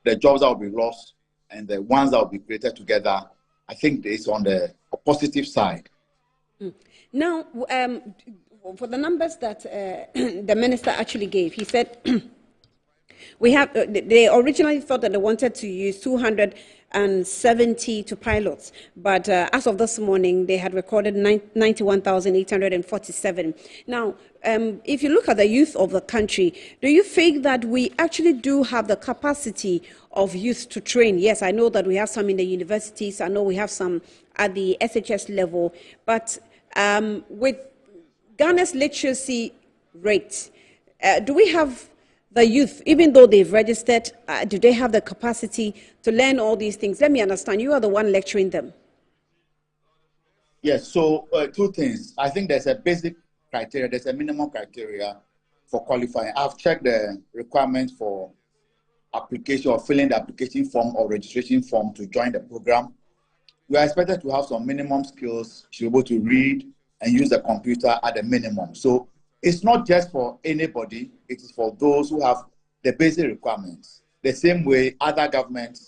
the jobs that will be lost and the ones that will be created together. I think it's on the positive side. Now, for the numbers that the minister actually gave, he said they originally thought that they wanted to use 270 to pilots, but as of this morning, they had recorded 91,847. Now, if you look at the youth of the country, do you think that we actually do have the capacity of youth to train? Yes, I know that we have some in the universities. I know we have some at the SHS level, but with Ghana's literacy rate, do we have the youth, even though they've registered, do they have the capacity to learn all these things? Let me understand. You are the one lecturing them. Yes, so two things. I think there's a basic criteria, there's a minimum criteria for qualifying. I've checked the requirements for application or filling the application form or registration form to join the program. We are expected to have some minimum skills to be able to read and use the computer at the minimum. So it's not just for anybody, it is for those who have the basic requirements. The same way other government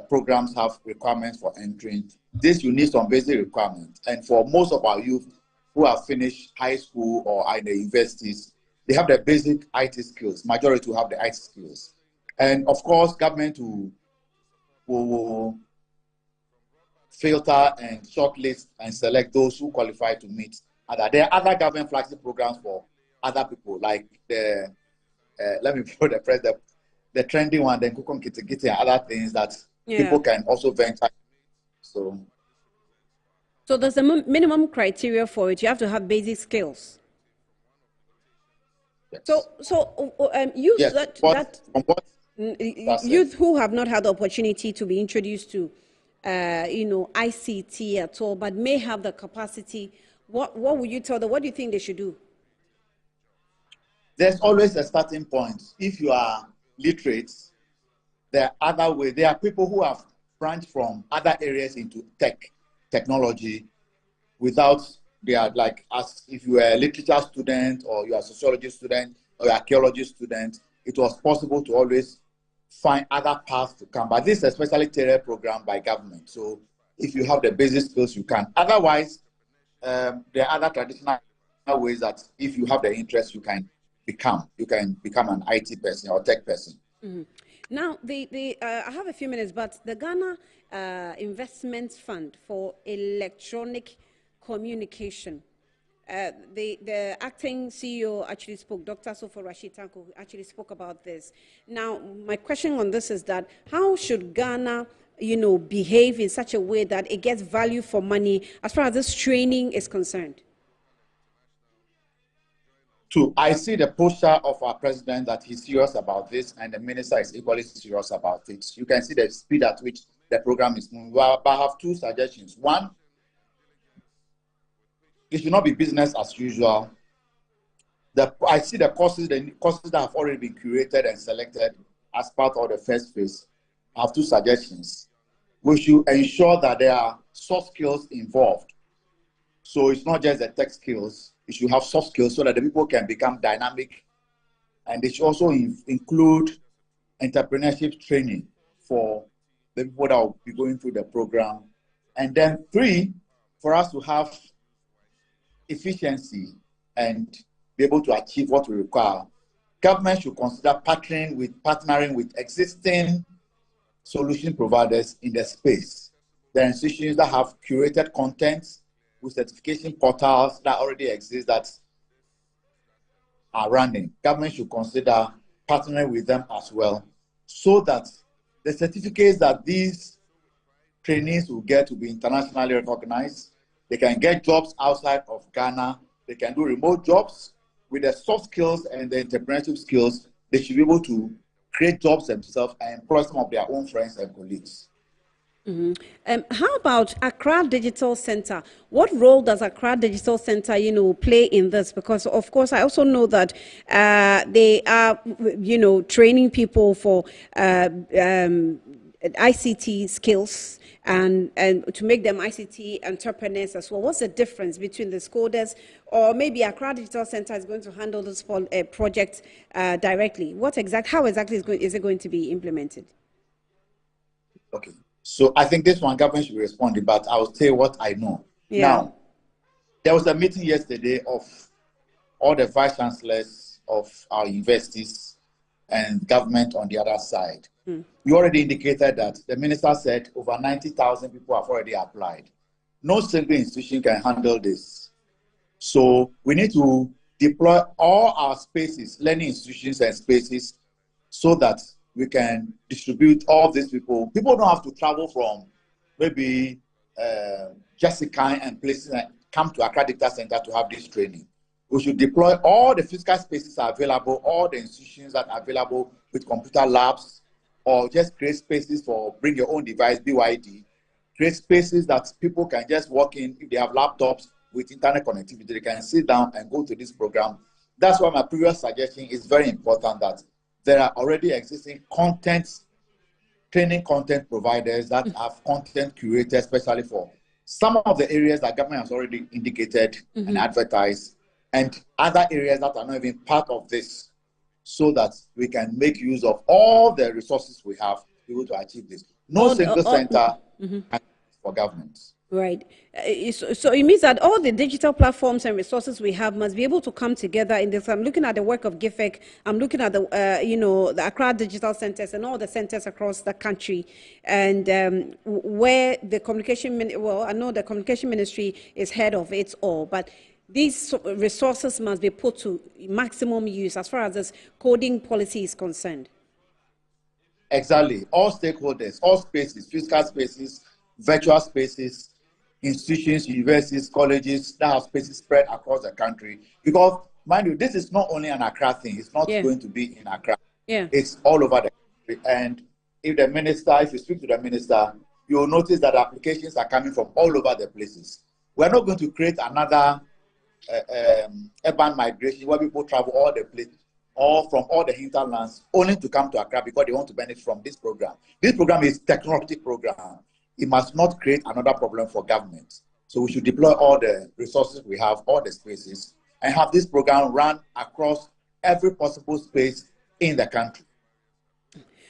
programs have requirements for entering. This you need some basic requirements. And for most of our youth who have finished high school or in the universities, they have the basic IT skills. Majority will have the IT skills. And of course, government will filter and shortlist and select those who qualify to meet. There are other government flagship programs for other people, like the let me put the trending one, then Kukon Kitikiti and other things that people can also venture. So there's a minimum criteria for it. You have to have basic skills. Yes. Youth yes, youth who have not had the opportunity to be introduced to ICT at all, but may have the capacity, what would you tell them? What do you think they should do? There's always a starting point. If you are literate, there are other ways. There are people who have branched from other areas into technology without they are like, as if you were a literature student or you are a sociology student or archaeology student, it was possible to always find other paths to come. But this is especially tailored program by government. So if you have the basic skills, you can. Otherwise, there are other traditional ways that if you have the interest, you can become an IT person or tech person. Mm-hmm. Now, I have a few minutes, but the Ghana Investment Fund for Electronic Communication, the acting CEO actually spoke, Dr. Sofo Rashid Tanko actually spoke about this. Now, my question on this is that how should Ghana, behave in such a way that it gets value for money as far as this training is concerned? I see the posture of our president that he's serious about this, and the minister is equally serious about it. You can see the speed at which the program is moving. But I have two suggestions. One, it should not be business as usual. I see the courses that have already been curated and selected as part of the first phase. I have two suggestions. We should ensure that there are soft skills involved. So it's not just the tech skills. You should have soft skills so that the people can become dynamic. And it should also include entrepreneurship training for the people that will be going through the program. And then 3, for us to have efficiency and be able to achieve what we require, government should consider partnering with existing solution providers in the space. There are institutions that have curated content with certification portals that already exist that are running. Government should consider partnering with them as well, so that the certificates that these trainees will get to be internationally recognized. They can get jobs outside of Ghana. They can do remote jobs with the soft skills and the entrepreneurship skills. They should be able to create jobs themselves and employ some of their own friends and colleagues. Mm-hmm. How about Accra Digital Center? What role does Accra Digital Center, play in this? Because, of course, I also know that they are, training people for ICT skills and to make them ICT entrepreneurs as well. What's the difference between the coders, or maybe Accra Digital Center is going to handle this project directly? How exactly is it going to be implemented? Okay. So I think this one government should be responding, but I will say what I know. Yeah. Now, there was a meeting yesterday of all the vice chancellors of our universities and government on the other side. You already indicated that the minister said over 90,000 people have already applied. No single institution can handle this. So we need to deploy all our spaces, learning institutions and spaces, so that we can distribute all these people. People don't have to travel from maybe Jessica and places and come to Accra Data Center to have this training. We should deploy all the physical spaces are available, all the institutions that are available with computer labs, or just create spaces for bring your own device, BYD. Create spaces that people can just walk in. If they have laptops with internet connectivity, they can sit down and go to this program. That's why my previous suggestion is very important, that there are already existing training content providers that have content curated, especially for some of the areas that government has already indicated and advertised, and other areas that are not even part of this, so that we can make use of all the resources we have to be able to achieve this. No single center for governments. Right. So it means that all the digital platforms and resources we have must be able to come together in this. I'm looking at the work of GIFEC. I'm looking at the Accra Digital Centers and all the centers across the country, and where the I know the communication ministry is head of it all, but these resources must be put to maximum use as far as this coding policy is concerned. Exactly. All stakeholders, all spaces, physical spaces, virtual spaces, institutions, universities, colleges that have spaces spread across the country. Because, mind you, this is not only an Accra thing. It's not going to be in Accra. Yeah. It's all over the country. And if you speak to the minister, you'll notice that applications are coming from all over the places. We're not going to create another urban migration where people travel all the places, all from all the hinterlands, only to come to Accra because they want to benefit from this program. This program is a technology program. It must not create another problem for government. So we should deploy all the resources we have, all the spaces, and have this program run across every possible space in the country.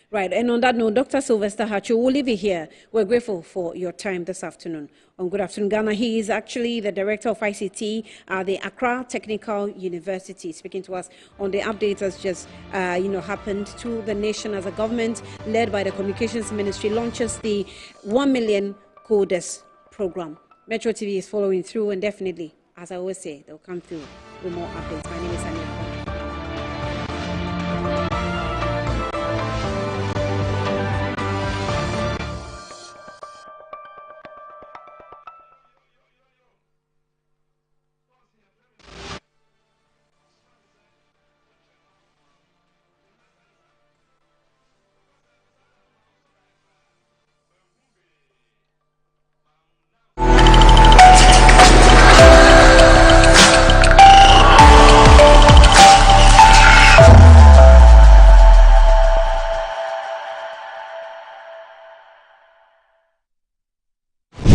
Right, and on that note, Dr. Sylvester Hacho, we'll leave it here. We're grateful for your time this afternoon on Good Afternoon Ghana. He is actually the Director of ICT at the Accra Technical University, speaking to us on the updates that's just happened to the nation as a government led by the Communications Ministry launches the 1 million coders program. Metro TV is following through, and definitely, as I always say, they'll come through with more updates. My name is Ania.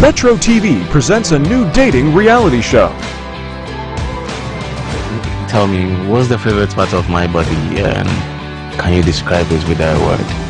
Metro TV presents a new dating reality show. Tell me, what's the favorite part of my body, and can you describe it with a word?